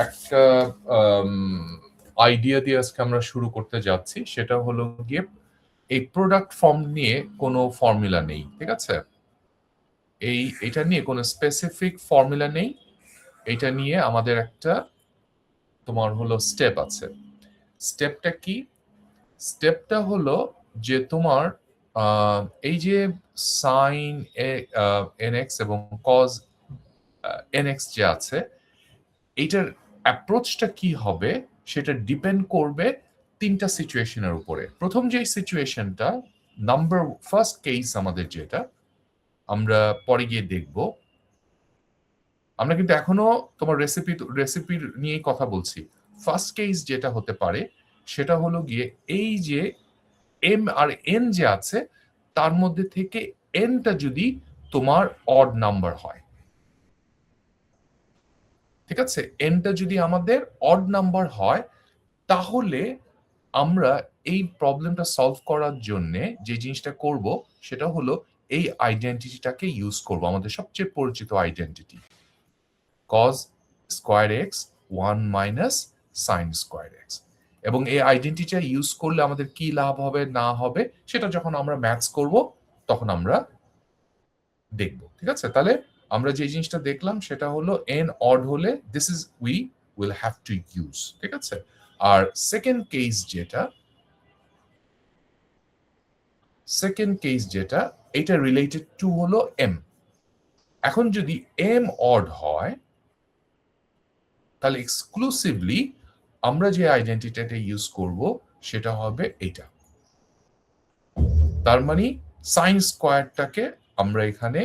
একটা আইডিয়া দিয়ে আজকে আমরা শুরু করতে যাচ্ছি, সেটা হলো গিয়ে এই প্রোডাক্ট ফর্ম নিয়ে কোনো ফর্মুলা নেই, ঠিক আছে? এটা নিয়ে কোনো স্পেসিফিক ফর্মুলা নেই। এটা নিয়ে আমাদের একটা তোমার হলো স্টেপ আছে। স্টেপটা কি? স্টেপটা হলো যে তোমার এই যে সাইন nx এবং কজ nx যে আছে, এইটার অ্যাপ্রোচটা কি হবে সেটা ডিপেন্ড করবে তিনটা সিচুয়েশনের উপরে। প্রথম যে সিচুয়েশনটা, ফার্স্ট কেস আমাদের যেটা আমরা পরে গিয়ে দেখব, আমরা কিন্তু এখনো তোমার রেসিপির নিয়েই কথা বলছি। ফার্স্ট কেস যেটা হতে পারে সেটা হলো গিয়ে এই যে এম আর এন যে আছে তার মধ্যে থেকে এনটা যদি তোমার অড নাম্বার হয়, ঠিক আছে? এনটা যদি আমাদের অড নাম্বার হয়, তাহলে আমরা এই প্রবলেমটা সলভ করার জন্য যে জিনিসটা করব সেটা হলো এই আইডেন্টিটিটাকে ইউজ করব, আমাদের সবচেয়ে পরিচিত identity cos square x 1 minus sine square x. এবং এই আইডেন্টিটিটা ইউজ করলে আমাদের কি লাভ হবে না হবে সেটা যখন আমরা ম্যাথস করব তখন আমরা দেখব, ঠিক আছে? তাহলে আমরা যে জিনিসটা দেখলাম সেটা হলো n অড হলে this is we will have to use, ঠিক আছে? আর সেকেন্ড কেস যেটা এটা রিলেটেড টু হলো m। এখন যদি m অড হয় তাহলে এক্সক্লুসিভলি আমরা যে আইডেন্টিটিটা ইউজ করব সেটা হবে এটা। তার মানে সাইন স্কয়ারটাকে আমরা এখানে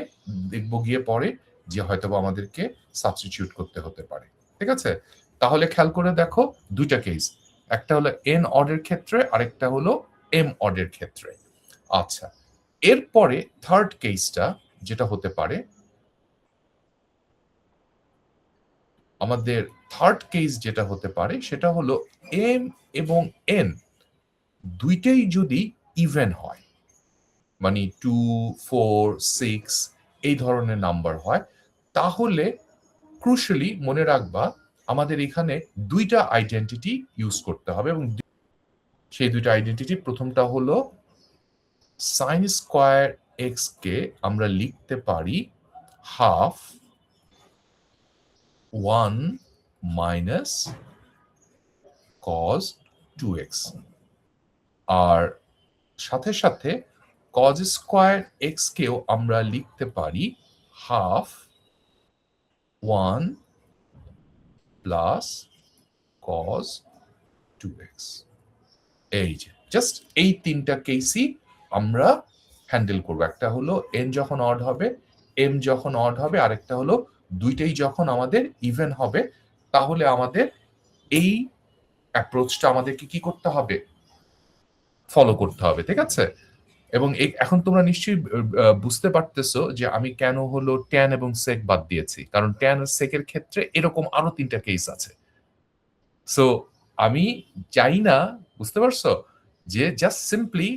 দেখব গিয়ে পরে যে হয়তো আমাদেরকে সাবস্টিটিউট করতে হতে পারে, ঠিক আছে? তাহলে খেয়াল করে দেখো দুইটা কেস, একটা হলো n অডের ক্ষেত্রে, আরেকটা হলো m অডের ক্ষেত্রে। আচ্ছা, এরপরে থার্ড কেসটা যেটা হতে পারে, আমাদের থার্ড কেস যেটা হতে পারে সেটা হলো m এবং n দুইটাই যদি ইভেন হয়, মানে 2, 4, 6 এই ধরনের নাম্বার হয়, তাহলে ক্রুশালি মনে রাখবা আমাদের এখানে দুইটা আইডেন্টিটি ইউজ করতে হবে। এবং সেই দুইটা আইডেন্টিটি, প্রথমটা হলো সাইন স্কয়ার এক্স কে আমরা লিখতে পারি হাফ 1 মাইনাস কজ 2x, আর সাথে সাথে কজ স্কয়ার এক্স কেও আমরা লিখতে পারি হাফ 1 প্লাস কজ 2x। এই যে জাস্ট এই তিনটা কেসই আমরা হ্যান্ডেল করব। একটা হলো n যখন অড হবে, m যখন অড হবে, আরেকটা হলো দুইটাই যখন আমাদের ইভেন হবে, তাহলে আমাদের এই অ্যাপ্রোচটা আমাদেরকে কি করতে হবে, ফলো করতে হবে, ঠিক আছে? এবং এখন তোমরা নিশ্চয়ই বুঝতে পারতেছো যে আমি কেন হলো ট্যান এবং সেক বাদ দিয়েছি, কারণ ট্যান আর সেকের ক্ষেত্রে এরকম আরো তিনটা কেস আছে। সো আমি চাই না, বুঝতে পারছো, যে জাস্ট সিম্পলি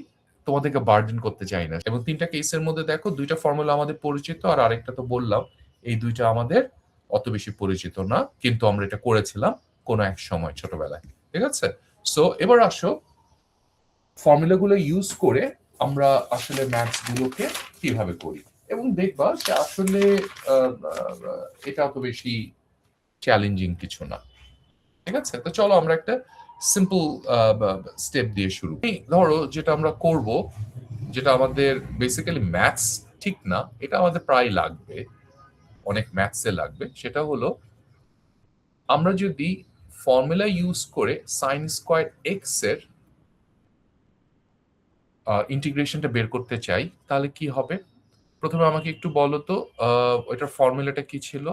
তোমাদেরকে বার্ডেন করতে চাই না। এবং তিনটা কেসের মধ্যে দেখো দুইটা ফর্মুলা আমাদের পরিচিত, আর আরেকটা তো বললাম এই দুইটা আমাদের অত বেশি পরিচিত না, কিন্তু আমরা এটা করেছিলাম কোনো এক সময় ছোটবেলায়, ঠিক আছে? সো এবার আসো ফর্মুলাগুলো ইউজ করে আমরা আসলে ম্যাথস গুলোকে কিভাবে করি, এবং দেখবা যে আসলে এটা অত বেশি চ্যালেঞ্জিং কিছু না, ঠিক আছে? তো চলো আমরা একটা সিম্পল স্টেপ দিয়ে শুরু। ধরো যেটা আমরা করব, যেটা আমাদের বেসিক্যালি ম্যাথস ঠিক না, এটা আমাদের প্রায় লাগবে, অনেক ম্যাথসে লাগবে, সেটা হলো আমরা যদি ফর্মুলা ইউজ করে সাইন স্কয়ার এক্স এর ইন্টিগ্রেশনটা বের করতে চাই, তাহলে কি হবে? প্রথমে আমাকে একটু বলো তো ওইটার ফর্মুলাটা কি ছিল?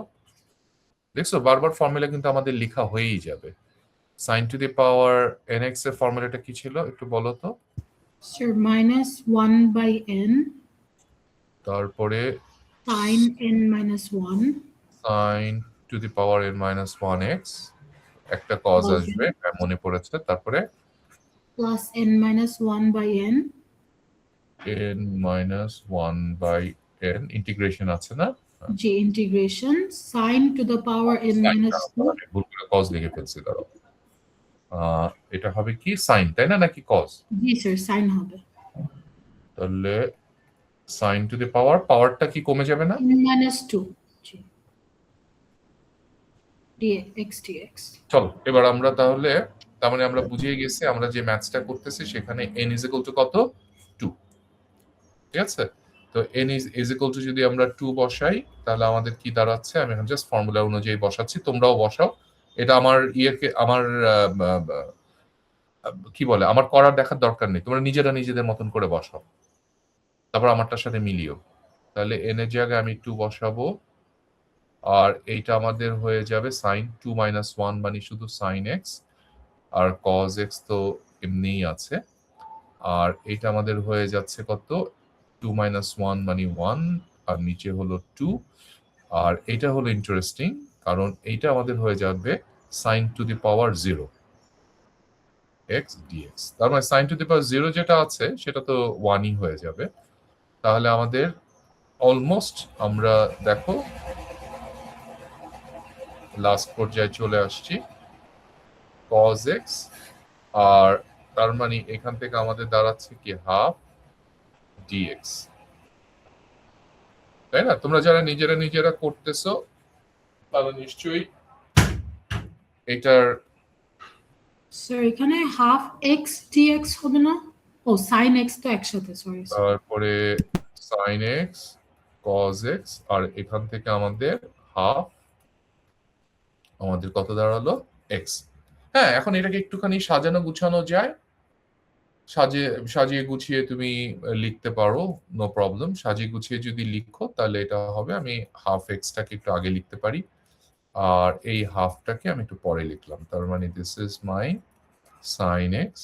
দেখছো বারবার ফর্মুলা কিন্তু আমাদের লেখা হয়েই যাবে। sin to the power nx এর ফর্মুলাটা কি ছিল একটু বলো তো? Sir, minus 1 by n তারপরে sin n minus 1 sin to the power n minus 1x, একটা cos আসবে, মনে পড়েছে। তারপরে plus n minus 1 by n n minus 1 by n integration আছে না? জি integration sin to the power n minus 2 আমি ভুল করে কজ লিখে ফেলছি, দাঁড়াও। এটা হবে কি সাইন, তাই না, নাকি কজ? জি স্যার sin হবে তাহলে সাইন টু দি পাওয়ারটা কি কমে যাবে না? n minus 2 জি dx dx চলো এবার আমরা তাহলে, তার মানে আমরা বুঝিয়ে গেছি আমরা যে ম্যাথসটা করতেছি সেখানে n ইজ ইকুয়াল টু কত, 2। ঠিক আছে, তো n ইজ ইকুয়াল টু যদি আমরা 2 বসাই তাহলে আমাদের কি দাঁড়াচ্ছে, আমি এখন জাস্ট ফর্মুলা অনুযায়ী বসাচ্ছি, তোমরাও বসাও। এটা আমার ইয়েকে আমার কি বলে, আমার করার দেখার দরকার নেই, তোমরা নিজেরা নিজেদের মতন করে বসাও, তারপর আমারটার সাথে মিলিও। তাহলে n এর জায়গায় আমি 2 বসাবো, আর এইটা আমাদের হয়ে যাবে সাইন 2 মাইনাস 1 মানে শুধু সাইন এক্স, আর কজ এক্স তো এমনিই আছে, আর এটা আমাদের হয়ে যাচ্ছে কত, 2 মাইনাস 1 মানে 1, আর নিচে হলো 2, আর এটা হলো ইন্টারেস্টিং কারণ এইটা আমাদের হয়ে যাবে sine to the power 0 x dx, তার মানে সাইন টু দি পাওয়ার 0 যেটা আছে সেটা তো 1ই হয়ে যাবে। তাহলে আমাদের অলমোস্ট আমরা দেখো লাস্ট পর্যায়ে চলে আসছি, cos x, আর তার মানে এখান থেকে আমাদের দাঁড়াচ্ছে কি হাফ dx, তাই না? তোমরা যারা নিজেরা নিজেরা করতেছো তারা নিশ্চয়ই এটার স্যার এখানে হাফ x dx হবে না, ও sin x তো একসাথে সরি তারপরে sin x cos x, আর এখান থেকে আমাদের হাফ, আমাদের কত দাঁড়ালো x। হ্যাঁ, এখন এটাকে একটুখানি সাজানো গুছানো যায়, সাজিয়ে গুছিয়ে তুমি লিখতে পারো, নো প্রবলেম। সাজিয়ে গুছিয়ে যদি লিখো তাহলে এটা হবে, আমি হাফ এক্সটাকে একটু আগে লিখতে পারি, আর এই হাফটাকে আমি একটু পরে লিখলাম, তার মানে this is my sine x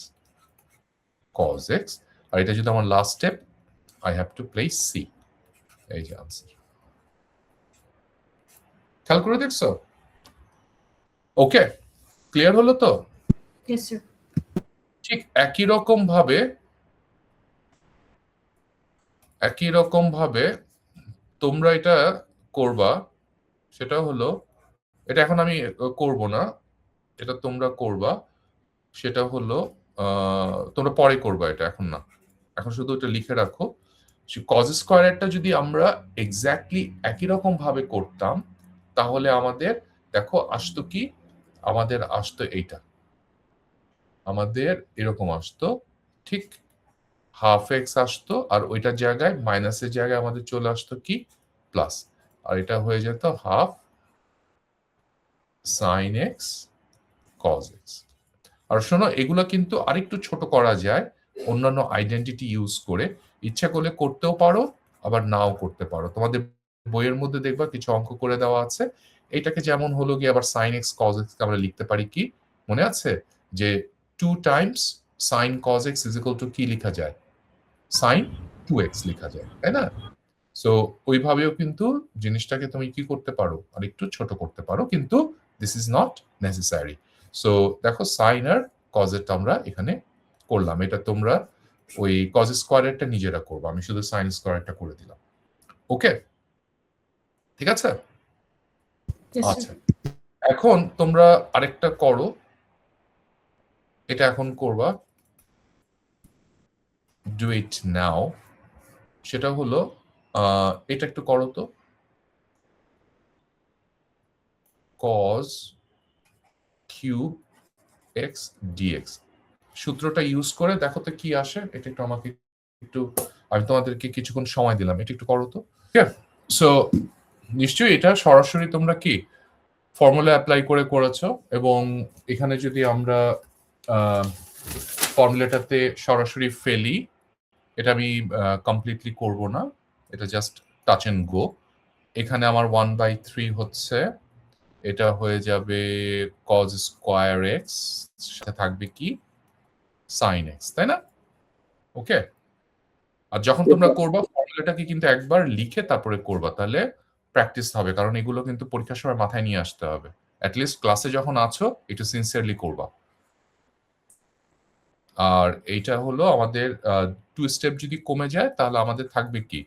cos x, আর এটা যদি আমার last step, I have to place C, এই যে আনসার। খেয়াল করে দেখছো? ওকে, ক্লিয়ার হলো তো? ইয়েস স্যার ঠিক একই রকম ভাবে তোমরা এটা করবা, সেটা হলো, এটা এখন আমি করব না, এটা তোমরা করবা, সেটা হলো তোমরা পরে করবা, এটা এখন না, এখন শুধু এটা লিখে রাখো। কজ স্কোয়ারটা যদি আমরা এক্স্যাক্টলি একই রকম ভাবে করতাম তাহলে আমাদের দেখো আসতো কি, আমাদের আসতো এইটা, আমাদের এরকম আসতো, ঠিক হাফ এক্স আসতো, আর ওইটার জায়গায় মাইনাসের জায়গায় আমাদের চলে আসতো কি প্লাস, আর এটা হয়ে যেত half sine x cos x. আর শোনো, এগুলো কিন্তু আরেকটু ছোট করা যায় অন্যান্য আইডেন্টিটি ইউজ করে, ইচ্ছা করলে করতেও পারো আবার নাও করতে পারো। তোমাদের বইয়ের মধ্যে দেখবা কিছু অঙ্ক করে দেওয়া আছে, এটাকে যেমন হলো গিয়ে আবার সাইন এক্স কজ এক্স আমরা লিখতে পারি কি, মনে আছে যে 2 Times sign cos x is equal two কি লেখা যায়, সাইন 2x লেখা যায়, তাই না? সো ওইভাবেও কিন্তু জিনিসটাকে তুমি কি করতে পারো, আর একটু ছোট করতে পারো, কিন্তু this is not necessary. So দেখো সাইন আর কজেরটা আমরা এখানে করলাম, এটা তোমরা ওই কজ স্কোয়ারেরটা নিজেরা করবো, আমি শুধু সাইন স্কোয়ারটা করে দিলাম। ওকে, ঠিক আছে? ইয়েস আচ্ছা, স্যার এখন তোমরা আরেকটা করো, এটা এখন করবা, ডু ইট নাও। সেটা হলো এটা একটু করো তো, cos কিউব x dx সূত্রটা ইউজ করে দেখো তো কি আসে, এটা একটু আমাকে একটু, আমি তোমাদেরকে কিছুক্ষণ সময় দিলাম, এটা একটু করো তো। সো নিশ্চয়ই এটা সরাসরি তোমরা কি ফর্মুলা অ্যাপ্লাই করে করেছো, এবং এখানে যদি আমরা ফর্মুলাটাতে সরাসরি ফেলি, এটা আমি কমপ্লিটলি করব না, এটা জাস্ট টাচ এন্ড গো। এখানে আমার 1/3 হচ্ছে, এটা হয়ে যাবে cos স্কোয়ার এক্স, সাথে থাকবে কি সাইন এক্স, তাই না? ওকে, আর যখন তোমরা করবা ফর্মুলাটাকে কিন্তু একবার লিখে তারপরে করবা, তাহলে প্র্যাকটিস হবে, কারণ এগুলো কিন্তু পরীক্ষার সময় মাথায় নিয়ে আসতে হবে। অ্যাটলিস্ট ক্লাসে যখন আছো একটু সিনসিয়ারলি করবা। আর এইটা হলো আমাদের 2 স্টেপ যদি কমে যায় তাহলে আমাদের থাকবে কি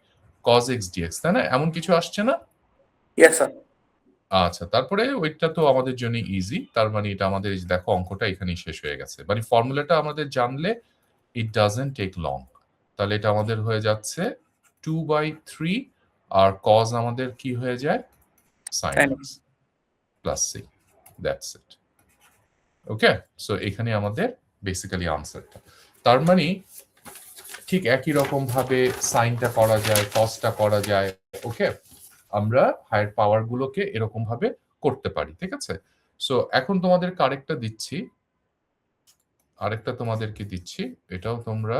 cos x dx, তাই না? এমন কিছু আসছে না? Yes sir. আচ্ছা, তারপরে ওইটা তো আমাদের জন্য ইজি। তার মানে এটা আমাদের এই যে দেখো অঙ্কটা এখানেই শেষ হয়ে গেছে। মানে ফর্মুলাটা আমাদের জানলে ইট ডাজন্ট টেক লং। তাহলে এটা আমাদের হয়ে যাচ্ছে 2/3 আর cos আমাদের কি হয়ে যায় sin Sin x plus c। That's it. Okay, so এখানে আমাদের বেসিক্যালি আনসারটা। তার মানে ঠিক একই রকম ভাবে সাইনটা করা যায়, কসটা করা যায়। ওকে, আমরা হায়ার পাওয়ার গুলোকে এরকম ভাবে করতে পারি। ঠিক আছে, সো এখন তোমাদের আরেকটা দিচ্ছি, আরেকটা তোমাদেরকে দিচ্ছি, এটাও তোমরা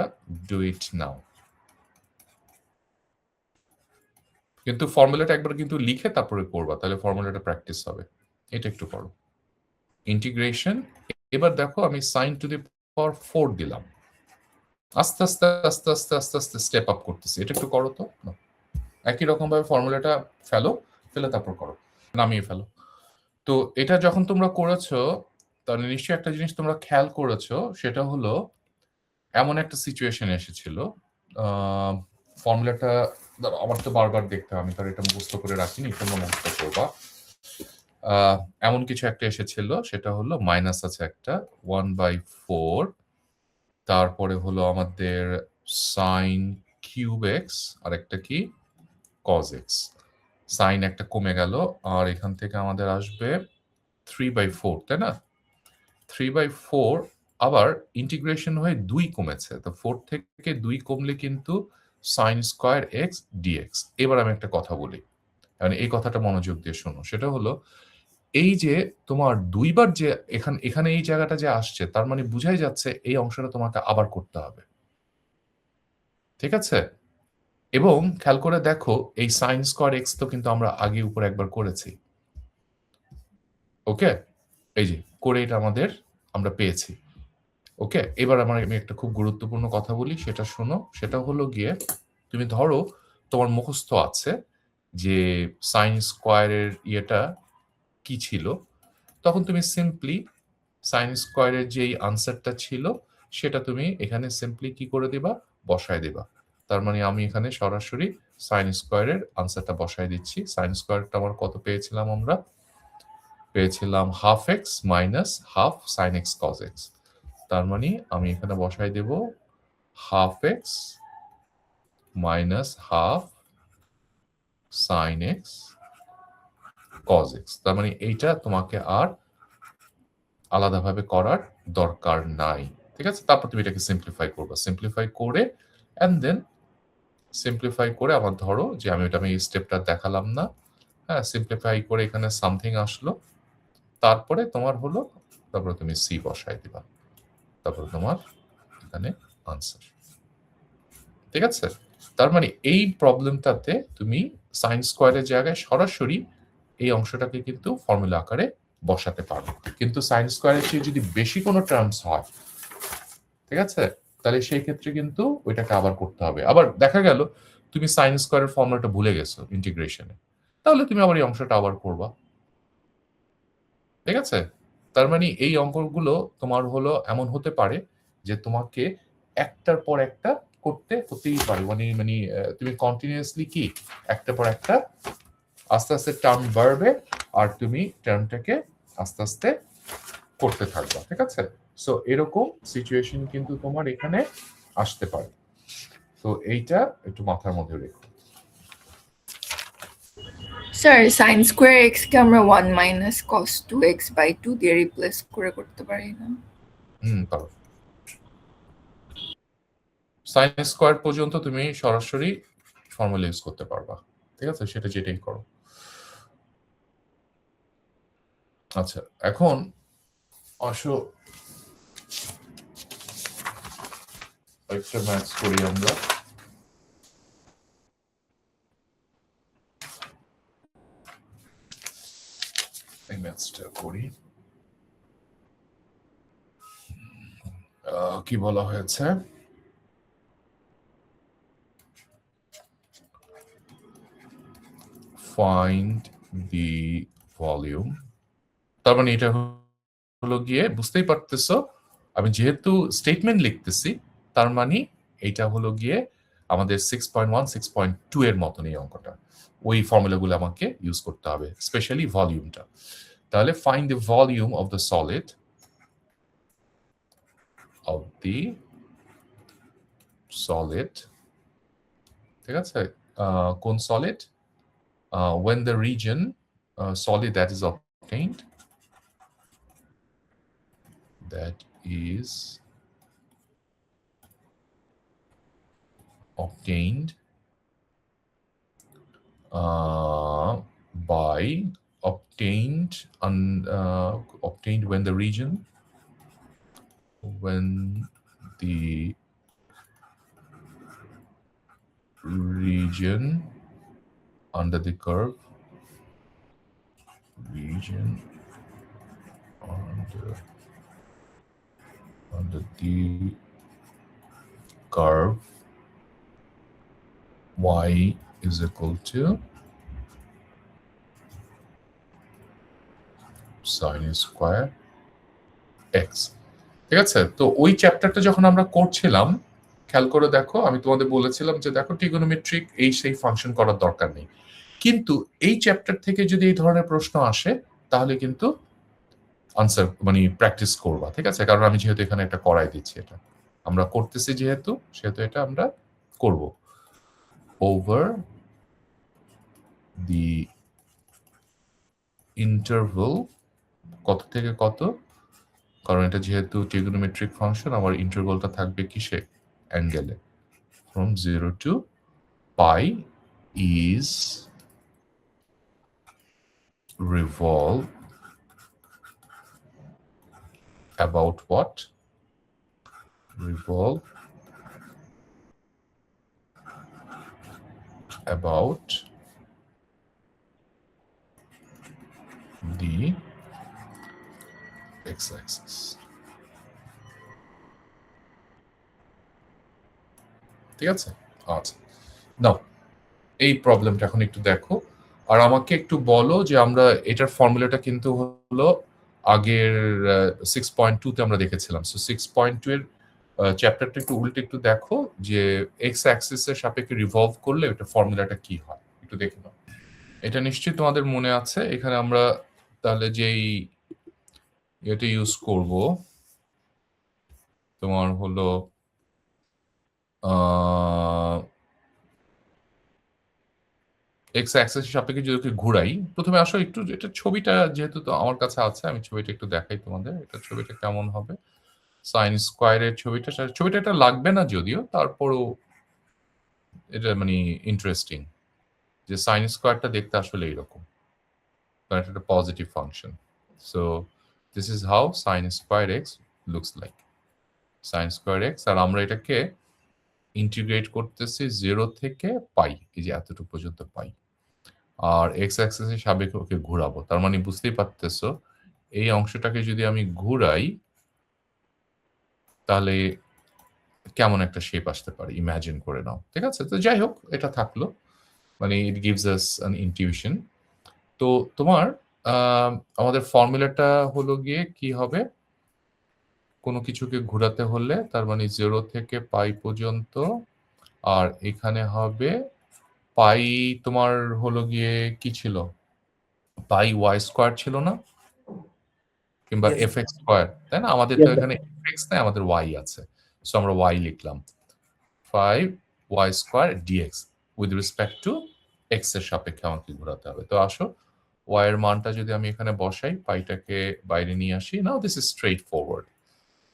ডু ইট নাও। কিন্তু ফর্মুলাটা একবার কিন্তু লিখে তারপরে করবা, তাহলে ফর্মুলাটা প্র্যাকটিস হবে। এটা একটু করো। ইন্টিগ্রেশন, এবার দেখো আমি sin টু দি পাওয়ার 4 দিলাম। আস্তে আস্তে আস্তে আস্তে আস্তে আস্তে স্টেপ আপ করতেছি। এটা একটু করো তো। একই রকম ভাবে ফর্মুলাটা ফেলো, ফেলে তারপর করো, নামিয়ে ফেলো। তো এটা যখন তোমরা করেছো, তাহলে নিশ্চয়ই একটা জিনিস তোমরা খেয়াল করেছো, সেটা হলো এমন একটা সিচুয়েশন এসেছিল। ফর্মুলাটা আমার তো বারবার দেখতে হবে, আমি তো এটা মুখস্থ করে রাখিনি, তোমরা মুখস্থ করবা। এমন কিছু একটা এসেছিল, সেটা হলো মাইনাস আছে একটা 1/4, তারপরে হলো আমাদের সাইন কিউব এক্স, আর একটা কি কজ এক্স। সাইন একটা কমে গেল, আর এখান থেকে আমাদের আসবে 3/4, তাই না? 3/4 আবার ইন্টিগ্রেশন হয়ে 2 কমেছে, তো 4 থেকে 2 কমলে কিন্তু সাইন স্কোয়ার এক্স ডিএক্স। এবার আমি একটা কথা বলি, মানে এই কথাটা মনোযোগ দিয়ে শোনো। সেটা হলো এই যে তোমার দুইবার যে এখানে এই জায়গাটা যে আসছে, তার মানে বুঝাই যাচ্ছে এই অংশটা তোমাকে আবার করতে হবে। ঠিক আছে, এবং খেয়াল করে দেখো এই সাইন স্কোয়ার এক্স তো কিন্তু আমরা আগে উপর একবার করেছি। ওকে, এই যে করে এটা আমাদের আমরা পেয়েছি। ওকে, এবার আমি একটা খুব গুরুত্বপূর্ণ কথা বলি, সেটা শোনো। সেটা হলো গিয়ে তুমি ধরো তোমার মুখস্থ আছে যে সাইন স্কোয়ারের ইয়েটা কি ছিল, তখন তুমি সিম্পলি সাইন স্কোয়ারের যেই আনসারটা ছিল সেটা তুমি এখানে সিম্পলি কি করে দিবা, বসায় দিবা। তার মানে আমি এখানে সরাসরি সাইন স্কোয়ারের আনসারটা বসায় দিচ্ছি। সাইন স্কোয়ারটা আমার কত পেয়েছিলাম, আমরা পেয়েছিলাম half x minus half sine x cos x. তার মানে আমি এখানে বসাই দেব half x minus half sine x cos x. তার মানে এইটা তোমাকে আর আলাদাভাবে করার দরকার নাই। ঠিক আছে, তারপর তুমি এটাকে সিম্পলিফাই করবা। সিম্পলিফাই করে অ্যান্ড দেন সিম্পলিফাই করে আবার ধরো যে আমি এই স্টেপটা দেখালাম না, হ্যাঁ, সিম্পলিফাই করে এখানে সামথিং আসলো, তারপরে তোমার হলো, তারপরে তুমি সি বসাই দিবা, তারপরে তোমার এখানে আনসার। ঠিক আছে, তার মানে এই প্রবলেমটাতে তুমি সাইন স্কোয়ারের জায়গায় সরাসরি এই অংশটাকে কিন্তু ফর্মুলা আকারে বসাতে পারো। কিন্তু সাইন স্কোয়ারের চেয়ে যদি বেশি কোনো টার্মস হয়, ঠিক আছে, তাহলে সেই ক্ষেত্রে কিন্তু ওইটাকে আবার করতে হবে। আবার দেখা গেল তুমি সাইন স্কোয়ারের ফর্মুলাটা ভুলে গেছো ইন্টিগ্রেশনে, তাহলে তুমি আবার এই অংশটা আবার করবা। ঠিক আছে, তার মানে এই অঙ্কগুলো তোমার হলো এমন হতে পারে যে তোমাকে একটার পর একটা করতে হতেই পারে। মানে মানে তুমি কন্টিনিউয়াসলি কি একটার পর একটা আস্তে আস্তে টার্ম বাড়বে, আর তুমি টার্মটাকে আস্তে আস্তে করতে থাকবা। ঠিক আছে, সো এরকম সিচুয়েশন কিন্তু তোমার এখানে আসতে পারে। তো এইটা একটু মাথার মধ্যে রেখো। স্যার sin স্কয়ার x কে আমরা 1 মাইনাস cos 2x বাই 2 দিয়ে রিপ্লেস করে করতে পারি না? পারো। সাইন স্কোয়ার পর্যন্ত তুমি সরাসরি ফর্মুলা ইউজ করতে পারবা। ঠিক আছে, সেটা যেটাই করো। আচ্ছা, এখন আসো একটা ম্যাথস করি আমরা। এই ম্যাথসটা করি। কি বলা হয়েছে, ফাইন্ড দি ভলিউম। তার মানে এটা হলো গিয়ে, বুঝতেই পারতেছো আমি যেহেতু স্টেটমেন্ট লিখতেছি, তার মানে এটা হলো গিয়ে আমাদের 6.1 6.2 এর মতন এই অঙ্কটা। ওই ফর্মুলাগুলো আমাকে ইউজ করতে হবে, স্পেশালি ভলিউমটা। তাহলে find the volume of the solid ঠিক আছে, কোন solid, when the region solid that is obtained by obtained when the region under the curve under the curve y is equal to sin square x। ঠিক আছে, তো ওই চ্যাপ্টারটা যখন আমরা করছিলাম, খেয়াল করে দেখো, আমি তোমাদের বলেছিলাম যে দেখো ট্রিগোনোমেট্রিক এই সেই ফাংশন করার দরকার নেই, কিন্তু এই চ্যাপ্টার থেকে যদি এই ধরনের প্রশ্ন আসে তাহলে কিন্তু আনসার মানে প্র্যাকটিস করবা। ঠিক আছে, কারণ আমি যেহেতু এখানে একটা করাই দিচ্ছি, এটা আমরা করতেছি যেহেতু, সেহেতু এটা আমরা করব। ওভার দি ইন্টারভেল কত থেকে কত, কারণ এটা যেহেতু ট্রিগোনোমেট্রিক ফাংশন, আমার ইন্টারভ্যালটা থাকবে কিসে, অ্যাঙ্গেলে, from 0 to pi is revolve about what? Revolve about the x-axis। ঠিক আছে, আচ্ছা নাও এই প্রবলেমটা এখন একটু দেখো, আর আমাকে একটু বলো যে আমরা এটার ফর্মুলাটা কিন্তু হলো আগের 6.2 তে আমরা দেখেছিলাম। সো 6.2 এর চ্যাপ্টারটা একটু উল্টে একটু দেখো যে এক্স অ্যাক্সিসের সাপেক্ষে রিভলভ করলে এটা ফর্মুলাটা কি হয়, একটু দেখে নাও। এটা নিশ্চয়ই তোমাদের মনে আছে। এখানে আমরা তাহলে যেই এটা ইউজ করব তোমার হলো এক্স অ্যাক্সিসের সাপেক্ষে যদি ঘুরাই, প্রথমে আসো একটু এটা ছবিটা যেহেতু তো আমার কাছে আছে, আমি ছবিটা একটু দেখাই তোমাদের। এটা ছবিটা কেমন হবে, সাইন স্কোয়ারের ছবিটা এটা লাগবে না যদিও, তারপরও এটা মানে ইন্টারেস্টিং যে সাইন স্কোয়ারটা দেখতে আসলে এইরকম, কারণ এটা একটা positive function. So this is how sine square x looks like, sine square x. আর আমরা এটাকে ইন্টিগ্রেট করতেছি 0 থেকে পাই, এই যে এতটুকু পর্যন্ত পাই, আর এক্স অ্যাক্সিসের সাপেক্ষে ওকে ঘুরাবো। তার মানে বুঝতেই পারতেছো এই অংশটাকে যদি আমি ঘুরাই তাহলে কেমন একটা শেপ আসতে পারে, ইমাজিন করে নাও। ঠিক আছে, তো যাই হোক এটা থাকলো, মানে it gives us an intuition. তো তোমার আমাদের ফর্মুলাটা হলো গিয়ে কি হবে, কোনো কিছুকে ঘোরাতে হলে তার মানে 0 থেকে পাই পর্যন্ত, আর এখানে হবে পাই তোমার হলো গিয়ে কি ছিল, পাই ওয়াই স্কোয়ার ছিল না, কিংবা এফ এক্স স্কোয়ার, তাই না? আমাদের তো এখানে এফ এক্স নাই, আমাদের ওয়াই আছে, সো আমরা ওয়াই লিখলাম 5y square dx with respect to x এর সাপেক্ষে আমাকে ঘোরাতে হবে। তো আসো y এর মানটা যদি আমি এখানে বসাই, পাইটাকে বাইরে নিয়ে আসি, নাও দিস ইজ স্ট্রেট ফরওয়ার্ড,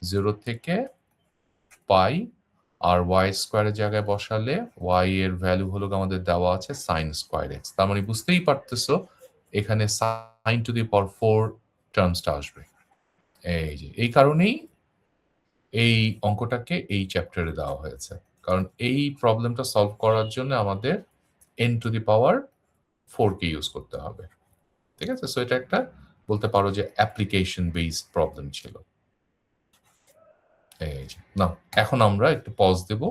0 থেকে পাই, আর y স্কোয়ারের জায়গায় বসালে y এর ভ্যালু হলো আমাদের দেওয়া আছে সাইন স্কোয়ার এক্স। তার মানে বুঝতেই পারতেছো এখানে সাইন টু দি পাওয়ার 4 টার্মসটা আসবে। এই যে এই কারণেই এই অঙ্কটাকে এই চ্যাপ্টারে দেওয়া হয়েছে, কারণ এই প্রবলেমটা সলভ করার জন্য আমাদের n two the power 4 K use করতে হবে। ঠিক আছে, সো এটা একটা বলতে পারো যে অ্যাপ্লিকেশন বেসড প্রবলেম ছিল। এই যে না, এখন আমরা একটু পজ দেব,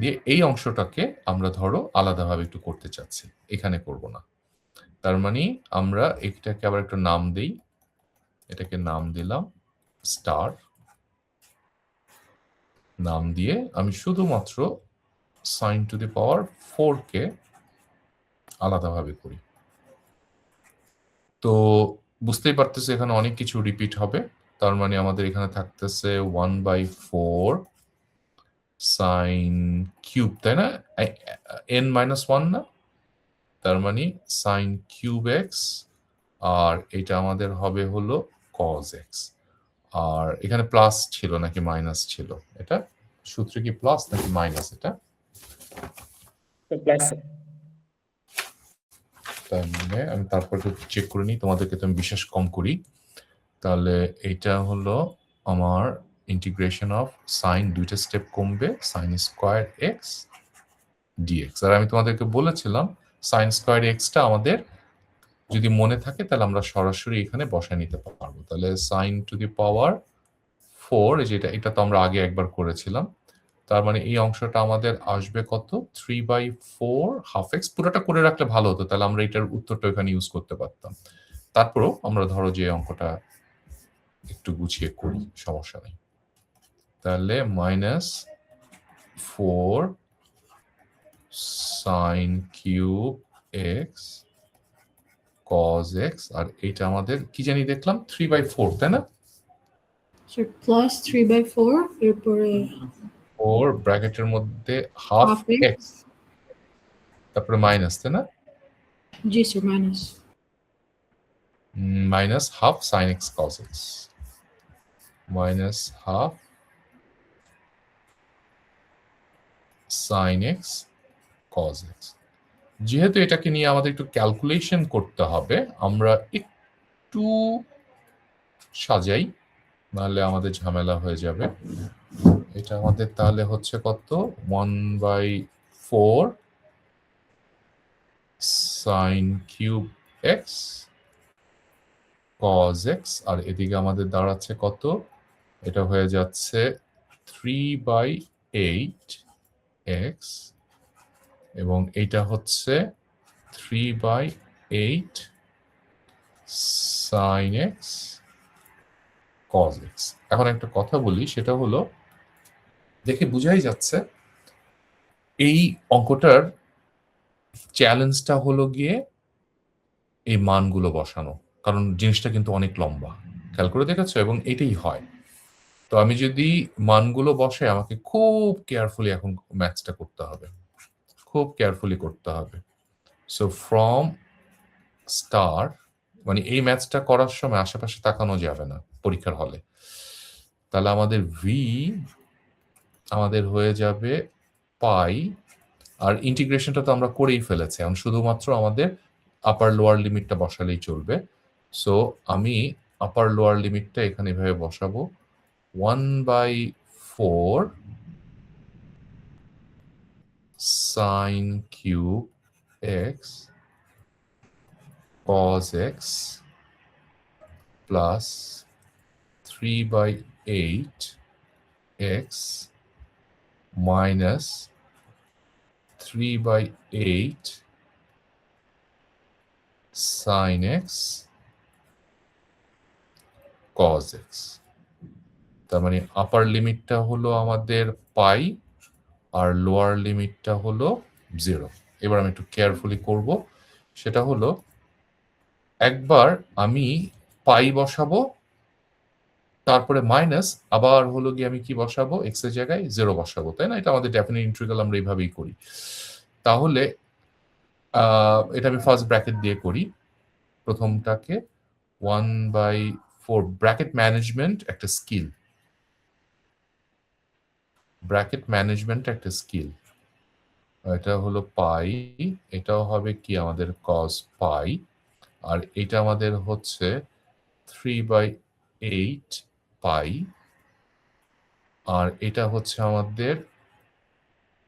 দিয়ে এই অংশটাকে আমরা ধরো আলাদাভাবে একটু করতে চাচ্ছি, এখানে করব না। তার মানে আমরা এটাকে আবার একটা নাম দেই, এটাকে নাম দিলাম স্টার, নাম দিয়ে আমি শুধুমাত্র সাইন টু দি পাওয়ার 4 কে আলাদাভাবে করি। তো বুঝতেই পারতেছি এখানে অনেক কিছু রিপিট হবে। তার মানে আমাদের এখানে থাকতেছে 1/4 সাইন কিউব, তাই না? n-1 না? তার মানে সাইন কিউব এক্স, আর এটা আমাদের হবে হলো কজ এক্স। আর এখানে প্লাস ছিল নাকি মাইনাস ছিল? এটা সূত্রে কি প্লাস নাকি মাইনাস? এটা প্লাস। তাহলে আমি তারপর একটু চেক করে নিই, তোমাদেরকে তো আমি বিশ্বাস কম করি। তাহলে এটা হলো আমার ইন্টিগ্রেশন অফ সাইন, দুইটা স্টেপ কমবে, সাইন স্কোয়ার এক্স ডিএক্স। আর আমি তোমাদেরকে বলেছিলাম সাইন স্কোয়ার এক্সটা আমাদের যদি মনে থাকে তাহলে আমরা সরাসরি এখানে বসায় নিতে পারবো। তাহলে সাইন টু দি পাওয়ার 4, যেটা এটা তো আমরা আগে একবার করেছিলাম, তার মানে এই অংশটা আমাদের আসবে কত? 3/4 হাফ এক্স। পুরোটা করে রাখলে ভালো হতো, তাহলে আমরা এটার উত্তরটা এখানে ইউজ করতে পারতাম। তারপরেও আমরা ধরো যে অঙ্কটা একটু গুছিয়ে করি, সমস্যা নেই। তাহলে -4 sine cube x cos x, আর এটা আমাদের কি জানি দেখলাম 3/4, তাই না? স্যার প্লাস 3/4 এরপরে 4 ব্র্যাকেটের মধ্যে হাফ half x, এক্স, তারপরে মাইনাস, তাই না? জি sir minus minus half sine x cos x, minus half sine x cos x. যেহেতু এটাকে নিয়ে আমাদের একটু ক্যালকুলেশন করতে হবে, আমরা একটু সাজাই, নাহলে আমাদের ঝামেলা হয়ে যাবে। এটা আমাদের তাহলে হচ্ছে কত? 1/4 sine cube x cos x, আর এদিকে আমাদের দাঁড়াচ্ছে কত? এটা হয়ে যাচ্ছে 3/8 এক্স, এবং এটা হচ্ছে 3/8 সাইন এক্স কজ এক্স। এখন একটা কথা বলি, সেটা হলো দেখে বোঝাই যাচ্ছে এই অঙ্কটার চ্যালেঞ্জটা হলো গিয়ে এই মানগুলো বসানো, কারণ জিনিসটা কিন্তু অনেক লম্বা, খেয়াল করে দেখেছো, এবং এটাই হয়। তো আমি যদি মানগুলো বসে, আমাকে খুব কেয়ারফুলি এখন ম্যাথসটা করতে হবে, খুব কেয়ারফুলি করতে হবে। সো ফ্রম স্টার, মানে এই ম্যাথসটা করার সময় আশেপাশে তাকানো যাবে না পরীক্ষার হলে। তাহলে আমাদের ভি আমাদের হয়ে যাবে পাই, আর ইন্টিগ্রেশনটা তো আমরা করেই ফেলেছি, এখন শুধুমাত্র আমাদের আপার লোয়ার লিমিটটা বসালেই চলবে। সো আমি আপার লোয়ার লিমিটটা এখানে এভাবে বসাবো, 1/4 sine cube x cos x plus 3/8 x minus 3/8 sin x cos x। তার মানে আপার লিমিটটা হলো আমাদের পাই, আর লোয়ার লিমিটটা হলো 0। এবার আমি একটু কেয়ারফুলি করব, সেটা হলো একবার আমি পাই বসাবো, তারপরে মাইনাস, আবার হলো গিয়ে আমি কি বসাবো? এক্স এর জায়গায় 0 বসাবো, তাই না? এটা আমাদের ডেফিনিট ইন্টিগ্রাল, আমরা এইভাবেই করি। তাহলে এটা আমি ফার্স্ট ব্র্যাকেট দিয়ে করি, প্রথমটাকে 1/4 ব্র্যাকেট ম্যানেজমেন্ট একটা স্কিল, ব্র্যাকেট ম্যানেজমেন্ট একটা স্কিল। এটা হলো পাই, এটাও হবে কি আমাদের কস পাই, আর এটা আমাদের হচ্ছে 3/8 পাই, আর এটা হচ্ছে আমাদের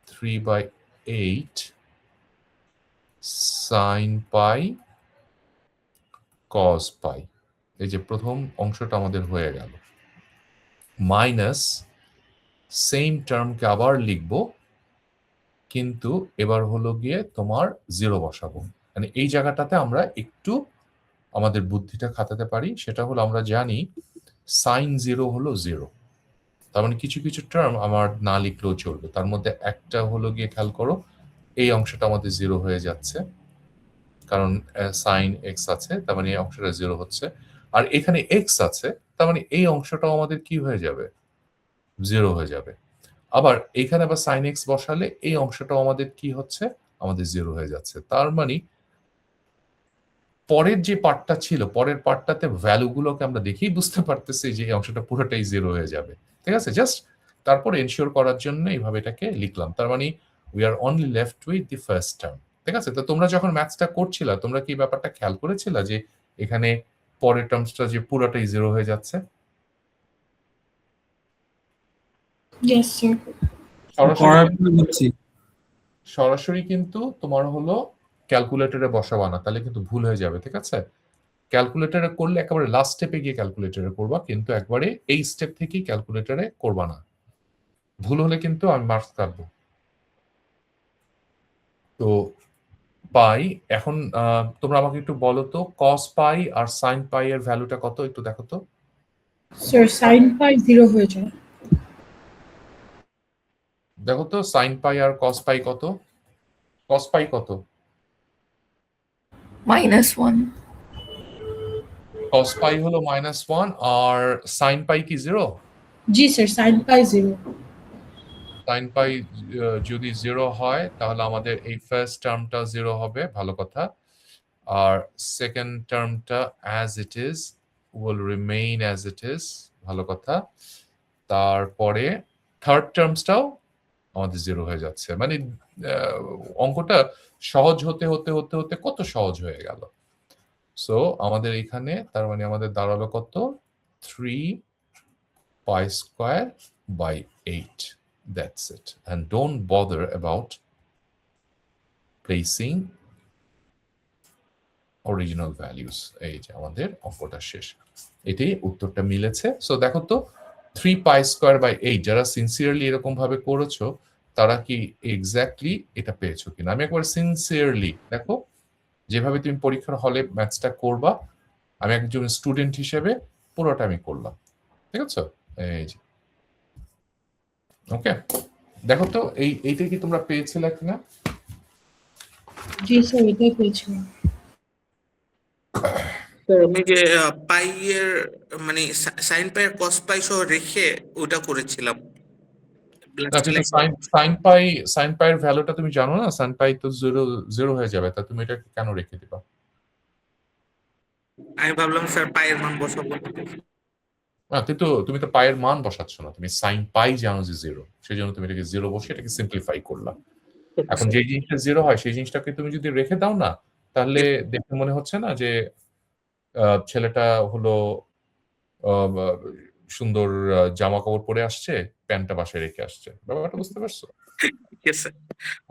3/8 সাইন পাই কস পাই। এই যে প্রথম অংশটা আমাদের হয়ে গেল, মাইনাস সেম টার্মকে আবার লিখব, কিন্তু এবার হলো গিয়ে তোমার 0 বসাবো। মানে এই জায়গাটাতে আমরা একটু আমাদের বুদ্ধিটা খাটাতে পারি, সেটা হলো আমরা জানি সাইন 0 হলো 0, তার মানে কিছু কিছু টার্ম আমার না লিখলেও চলবে। তার মধ্যে একটা হলো গিয়ে খেয়াল করো, এই অংশটা আমাদের 0 হয়ে যাচ্ছে, কারণ সাইন এক্স আছে, তার মানে এই অংশটা 0 হচ্ছে। আর এখানে এক্স আছে, তার মানে এই অংশটাও আমাদের কি হয়ে যাবে, 0 হয়ে যাবে। আবার এখানে আবার সাইন এক্স বসালে এই অংশটাও আমাদের কি হচ্ছে, আমাদের 0 হয়ে যাচ্ছে। তার মানে পরের যে পার্টটা ছিল, পরের পার্টটাতে ভ্যালুগুলোকে আমরা দেখেই বুঝতে পারতেছি যে এই অংশটা পুরোটাই 0 হয়ে যাবে। ঠিক আছে, জাস্ট তারপর এনশিওর করার জন্য এইভাবে এটাকে লিখলাম। তার মানে we are only left with the first term. ঠিক আছে, তো তোমরা যখন ম্যাথসটা করছিলা, তোমরা কি ব্যাপারটা খেয়াল করেছিলা যে এখানে পরের টার্মসটা যে পুরোটাই 0 হয়ে যাচ্ছে? Yes, sir. সরাসরি কিন্তু তোমার হলো ক্যালকুলেটরে বসাবা না, তাহলে কিন্তু ভুল হয়ে যাবে। ঠিক আছে, ক্যালকুলেটরে করলে একেবারে লাস্ট স্টেপে গিয়ে ক্যালকুলেটরে করবা, কিন্তু একবারে এই স্টেপ থেকেই ক্যালকুলেটরে করবা না। ভুল হলে কিন্তু আমি মার্কস কাটবো। তো পাই, এখন তোমরা আমাকে একটু বলো তো, কস পাই আর সাইন পাই এর ভ্যালুটা কত, একটু দেখো তো। Sir, sin pi 0 হয়ে যায়। দেখো তো সাইন পাই আর কস পাই কত, কস পাই কত, -1. কস পাই হলো -1 আর সাইন পাই কি 0? জি sir, sin pi 0। Sine pi যদি 0 হয় তাহলে আমাদের এই ফার্স্ট টার্মটা 0 হবে, ভালো কথা। আর সেকেন্ড টার্মটা as it is will remain as it is, ভালো কথা। তারপরে থার্ড টার্মসটাও আমাদের 0 হয়ে যাচ্ছে। মানে অঙ্কটা সহজ হতে হতে হতে হতে কত সহজ হয়ে গেল। সো আমাদের এখানে তার মানে আমাদের দাঁড়ালো কত, 3 pi square by 8. That's it. And don't bother about placing original values. এই যে আমাদের অঙ্কটা শেষ, এটাই উত্তরটা মিলেছে। সো দেখো তো 3 pi square by 8 যারা সিনসিয়ারলি এরকম ভাবে করেছো তারা কি এক্স্যাক্টলি এটা পেয়েছো কিনা। আমি একবার সিনসিয়ারলি দেখো, যেভাবে তুমি পরীক্ষার হলে ম্যাথসটা করবা, আমি একজন স্টুডেন্ট হিসেবে পুরোটা আমি করলাম। ঠিক আছে, এই যে ওকে, দেখো তো এইটা কি তোমরা পেয়েছিলে কিনা। জি স্যার, এটাই পেয়েছিলাম। আমি যে পাই এর মানে সাইন পাই এর কস পাই সহ রেখে ওটা করেছিলাম। আচ্ছা, সাইন পাই এর ভ্যালুটা তুমি জানো না, সাইন পাই তো 0 হয়ে যাবে, তা তুমি এটা কেন রেখে দিবা? আমি ভাবলাম স্যার পাই এর মান বসাবো। না, তুমি তো পায়ের মান বসাচ্ছ না, তুমি সাইন পাই জানো যে 0, সেই জন্য তুমি এটাকে 0 বসে এটাকে সিম্পলিফাই করলা। এখন যে জিনিসটা 0 হয় সেই জিনিসটাকে তুমি যদি রেখে দাও না, তাহলে দেখে মনে হচ্ছে না যে ছেলেটা হলো সুন্দর জামা কাপড় পরে আসছে, প্যান্টটা বাসায় রেখে আসছে। ব্যাপারটা বুঝতে পারছো?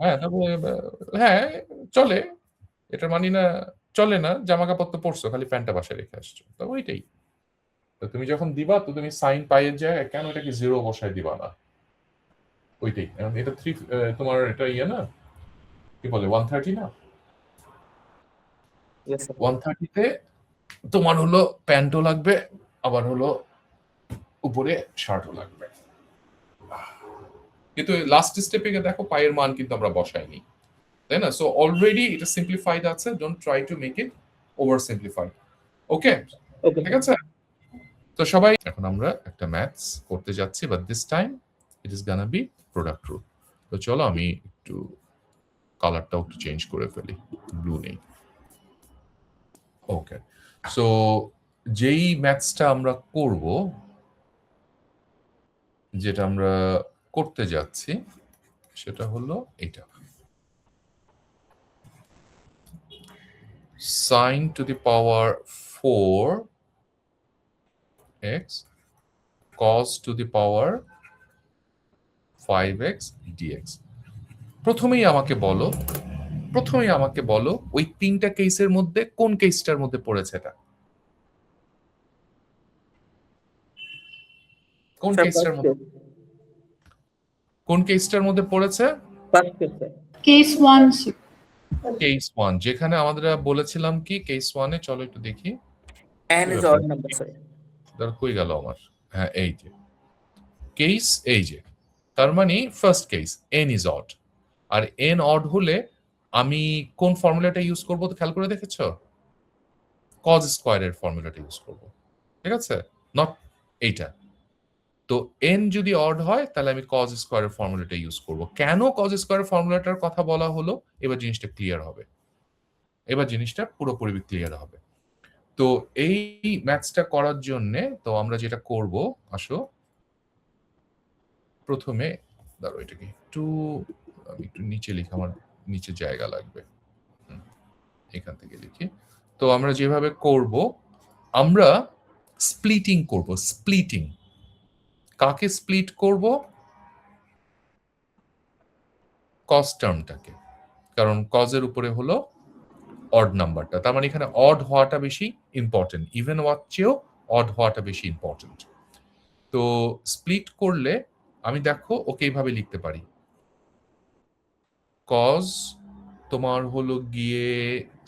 হ্যাঁ, তারপরে হ্যাঁ চলে, এটা মানি না চলে না, জামা কাপড় তো পরছো, খালি প্যান্টটা বাসায় রেখে আসছো, তো ওইটাই। তো তুমি যখন দিবা তো তুমি সাইন পাইয়ের জায়গায় কেন এটাকে 0 বসায় দিবা না, ওইটাই। এটা 3 তোমার এটা ইয়ে না, কি বলে 130 না, 130-তে তোমার হলো প্যান্টও লাগবে, আবার হলো উপরে শার্টও লাগবে। কিন্তু লাস্ট স্টেপে দেখো পায়ের মান কিন্তু আমরা বসাইনি, তাই না? সো অলরেডি এটা সিম্পলিফাইড আছে, don't try to make it over simplified. Okay, ঠিক আছে। তো সবাই এখন আমরা একটা ম্যাথস করতে যাচ্ছি, but this time it is Gaana B product rule. তো চলো আমি একটু কালারটাও একটু চেঞ্জ করে ফেলি, ব্লু নেই। ওকে, সো যেই ম্যাথসটা আমরা করব, যেটা আমরা করতে যাচ্ছি সেটা হলো এটা, sin to the power 4x cos to the power 5x dx। প্রথমেই আমাকে বলো ওই তিনটা কেসের মধ্যে কোন কেসটার মধ্যে পড়েছে এটা, কোন কেসটার মধ্যে পড়েছে? কেস 1 কেস 1, যেখানে আমরা বলেছিলাম কি কেস 1 এ, চলো একটু দেখি n is odd number sir. কই গেল আমার, হ্যাঁ এই যে কেস এই যে, তার মানে first case n is odd, আর এন অড হলে আমি কোন ফর্মুলাটা ইউজ করবো তো খেয়াল করে দেখেছ? কজ স্কোয়ারের ফর্মুলাটা ইউজ করব, ঠিক আছে, নট এইটা। তো এন যদি অড হয় তাহলে আমি কজ স্কোয়ারের ফর্মুলাটা ইউজ করব। কেন কজ স্কোয়ারের ফর্মুলাটার কথা বলা হলো, এবার জিনিসটা ক্লিয়ার হবে, এবার জিনিসটা পুরোপুরি ক্লিয়ার হবে। তো এই ম্যাথসটা করার জন্য তো আমরা যেটা করব, আসো প্রথমে ধরো এটাকে একটু, আমি একটু নিচে লিখি, আমার নিচে জায়গা লাগবে, এখান থেকে লিখি। তো আমরা যেভাবে করব, আমরা স্প্লিটিং করব। স্প্লিটিং কাকে স্প্লিট করব? কজ টার্মটাকে, কারণ কজের উপরে হলো অড নাম্বারটা, তার মানে এখানে অড হওয়াটা বেশি ইম্পর্টেন্ট, ইভেন হওয়ার চেয়েও অড হওয়াটা বেশি ইম্পর্টেন্ট। তো স্প্লিট করলে আমি দেখো ওকে এইভাবে লিখতে পারি, কজ তোমার হলো গিয়ে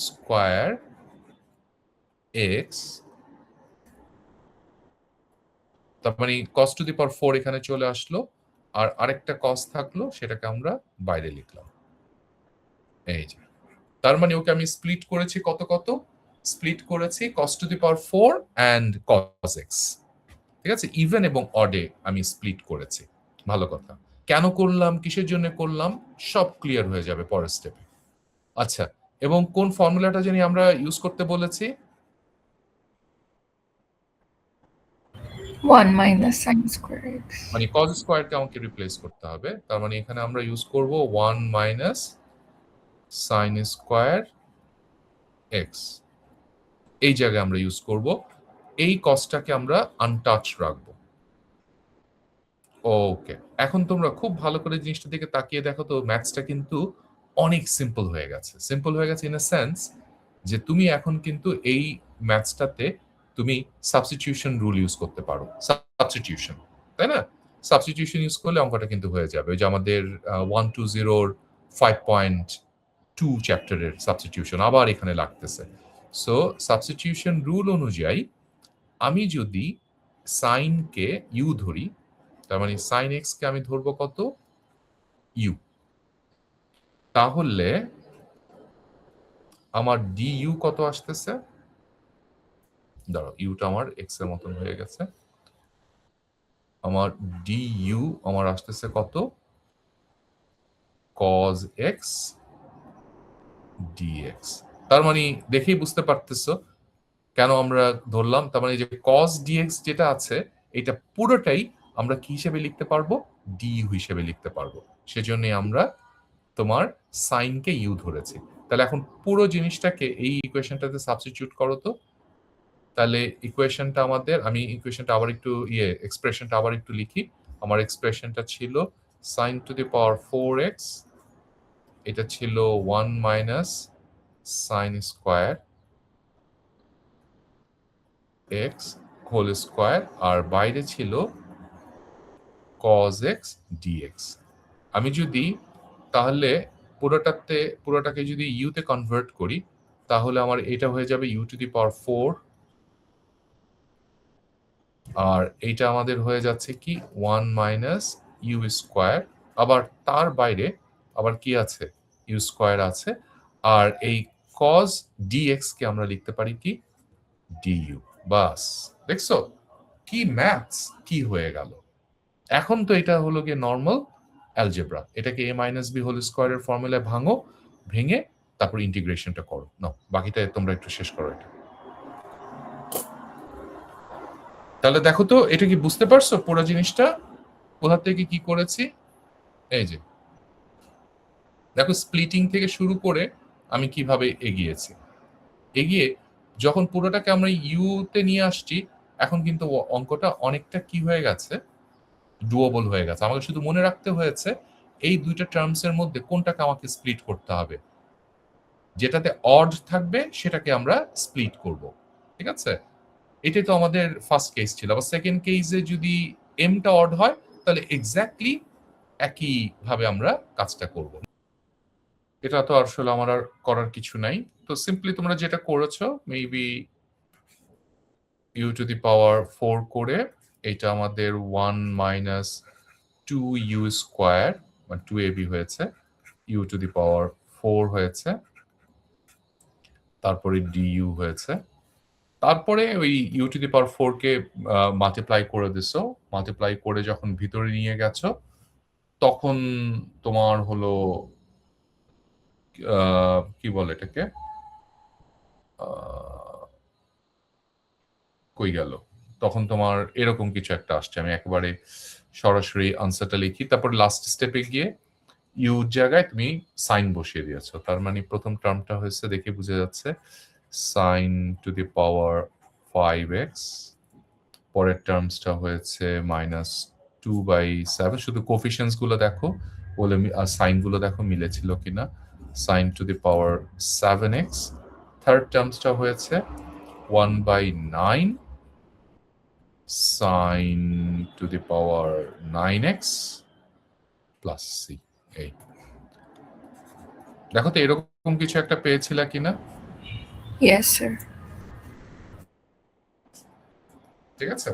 স্কোয়ার এক্স, তার মানে কস টু দি পাওয়ার 4 এখানে চলে আসলো, আর আরেকটা কস থাকলো সেটাকে আমরা বাইরে লিখলাম, এই যে। তার মানে ওকে আমি স্প্লিট করেছি কত কত, স্প্লিট করেছি cos to the power 4 and cos x, ঠিক আছে, ইভেন এবং অডে আমি স্প্লিট করেছি। ভালো কথা, কেন করলাম, কিসের জন্য করলাম, সব ক্লিয়ার হয়ে যাবে পরের স্টেপে। আচ্ছা, এবং কোন ফর্মুলাটা জানি আমরা ইউজ করতে বলেছি? 1 minus sin square x. মানে কজ স্কোয়ারকে আমাকে রিপ্লেস করতে হবে, তার মানে এখানে আমরা ইউজ করব 1 মাইনাস সাইন স্কোয়ার এক্স, এই জায়গায় আমরা ইউজ করব। এই কজটাকে আমরা আনটাচ রাখবো। ওকে, এখন তোমরা খুব ভালো করে জিনিসটা দিকে তাকিয়ে দেখো তো, ম্যাথসটা কিন্তু অনেক সিম্পল হয়ে গেছে। সিম্পল হয়ে গেছে ইন আ সেন্স যে তুমি এখন কিন্তু এই ম্যাথসটাতে তুমি সাবস্টিটিউশন রুল ইউজ করতে পারো, সাবস্টিটিউশন, তাই না? সাবস্টিটিউশন ইউজ করলে অঙ্কটা কিন্তু হয়ে যাবে। ওই যে আমাদের 120 5.2 চ্যাপ্টারের সাবস্টিটিউশন আবার এখানে লাগতেছে। সো সাবস্টিটিউশন রুল অনুযায়ী আমি যদি সাইনকে ইউ ধরি, তার মানে সাইন এক্স কে আমি ধরবো কত, ইউ, তাহলে আমার ডি ইউ কত আসতেছে, দাঁড়াও ইউটা আমার এক্স এর মতন হয়ে গেছে, আমার ডি ইউ আমার আসতেছে কত, কজ এক্স ডিএক্স। তার মানে দেখেই বুঝতে পারতেছো কেন আমরা ধরলাম, তার মানে যে কজ ডিএক্স যেটা আছে এটা পুরোটাই আমরা কি হিসেবে লিখতে পারবো, ডি ইউ হিসেবে লিখতে পারবো, সেজন্য আমরা তোমার সাইনকে ইউ ধরেছি। তাহলে এখন পুরো জিনিসটাকে এই ইকুয়েশনটাতে সাবস্টিটিউট করো তো, তাহলে ইকুয়েশনটা আমাদের, আমি ইকুয়েশনটা আবার একটু এক্সপ্রেশনটা আবার একটু লিখি। আমার এক্সপ্রেশনটা ছিল sign to the power 4x, এটা ছিল 1 minus sine square x whole square, আর বাইরে ছিল কজ এক্স ডিএক্স। আমি যদি তাহলে পুরোটাকে যদি ইউতে কনভার্ট করি, তাহলে আমার এটা হয়ে যাবে ইউ টু দি পাওয়ার 4, আর এইটা আমাদের হয়ে যাচ্ছে কি 1 মাইনাস ইউ স্কোয়ার, আবার তার বাইরে আবার কি আছে, ইউ স্কোয়ার আছে, আর এই কজ ডিএক্স কে আমরা লিখতে পারি কি, ডিইউ। বাস, দেখছো কি ম্যাথস কি হয়ে গেল। এখন তো এটা হলো গিয়ে নর্মাল অ্যালজেব্রা, এটাকে a মাইনাস বি হোল স্কোয়ারের ফর্মুলায় ভাঙো, ভেঙে তারপর ইন্টিগ্রেশনটা করো। নাও বাকিটা তোমরা একটু শেষ করো এটা। তাহলে দেখো তো এটা কি বুঝতে পারছো পুরো জিনিসটা কোথা থেকে কি করেছি? এই যে দেখো স্প্লিটিং থেকে শুরু করে আমি কিভাবে এগিয়েছি, এগিয়ে যখন পুরোটাকে আমরা ইউতে নিয়ে আসছি, এখন কিন্তু অঙ্কটা অনেকটা কি হয়ে গেছে, ডুয়েবল হয়ে গেছে। আমাকে শুধু মনে রাখতে হয়েছে এই দুইটা টার্মস এর মধ্যে কোনটাকে আমাকে স্প্লিট করতে হবে, যেটাতে অড থাকবে সেটাকে আমরা স্প্লিট করব, ঠিক আছে? এটাই তো আমাদের ফার্স্ট কেস ছিল। আবার সেকেন্ড কেসে যদি এমটা অড হয় তাহলে এক্স্যাক্টলি একই ভাবে আমরা কাজটা করব। এটা তো আসলে আমার আর করার কিছু নাই। তো সিম্পলি তোমরা যেটা করেছো, maybe you to the power 4 করে এটা আমাদের 1 মাইনাস 2u স্কোয়ার মানে 2ab হয়েছে, u টু দি পাওয়ার 4 হয়েছে, তারপরে du হয়েছে, তারপরে ওই u two the power 4 K multiply করে দিছো, মাল্টিপ্লাই করে যখন ভিতরে নিয়ে গেছো তখন তোমার হলো কি বলে এটাকে, কই গেল, তখন তোমার এরকম কিছু একটা আসছে। আমি একেবারে সরাসরি আনসারটা লিখি, তারপর লাস্ট স্টেপে গিয়ে ইউ জায়গায় তুমি সাইন বসিয়ে দিয়েছো, তার মানে প্রথম টার্মটা হয়েছে দেখে বোঝা যাচ্ছে sign to the power 5x, পরের টার্মসটা হয়েছে মাইনাস 2/7, শুধু কোফিশিয়েন্টস গুলো দেখো বলে আর সাইন গুলো দেখো মিলেছিল কিনা, sine to the power 7x, third টার্মসটা হয়েছে 1/9 sine to the power 9x plus c. এই দেখো তো এরকম কিছু একটা পেয়েছিলা কিনা? Yes, sir. ঠিক আছে,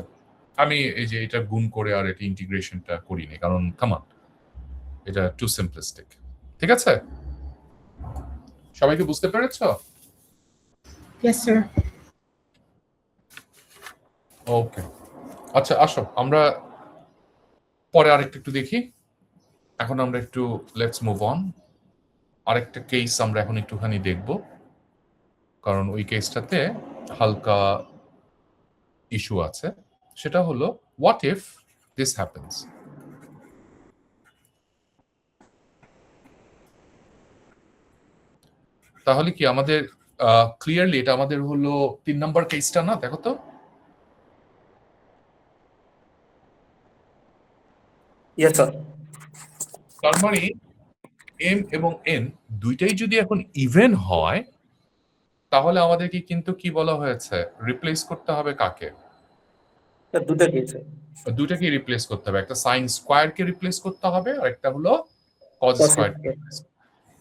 আমি এই যে এটা গুণ করে আর এটা ইন্টিগ্রেশনটা করিনি, কারণ কামান এটা টু সিম্পলিস্টিক। ঠিক আছে, সবাইকে বুঝতে পেরেছ? Yes, sir. ওকে, আচ্ছা আসো আমরা পরে আরেকটা একটু দেখি। এখন আমরা একটু লেটস মুভ অন, আরেকটা কেস আমরা এখন একটুখানি দেখব, কারণ ওই কেসটাতে হালকা ইস্যু আছে। সেটা হলো হোয়াট ইফ দিস হ্যাপেন্স। তাহলে কি আমাদের ক্লিয়ারলি এটা আমাদের হলো 3 নম্বর কেসটা না? দেখো তো ইয়েস স্যার। তার মানে এম এবং এন দুইটাই যদি এখন ইভেন হয় তাহলে আমাদেরকে কিন্তু কি বলা হয়েছে, রিপ্লেস করতে হবে কাকে? দুটো কেসে দুইটাকে রিপ্লেস করতে হবে, একটা সাইন স্কোয়ারকে রিপ্লেস করতে হবে আর একটা হলো কজ স্কোয়ার।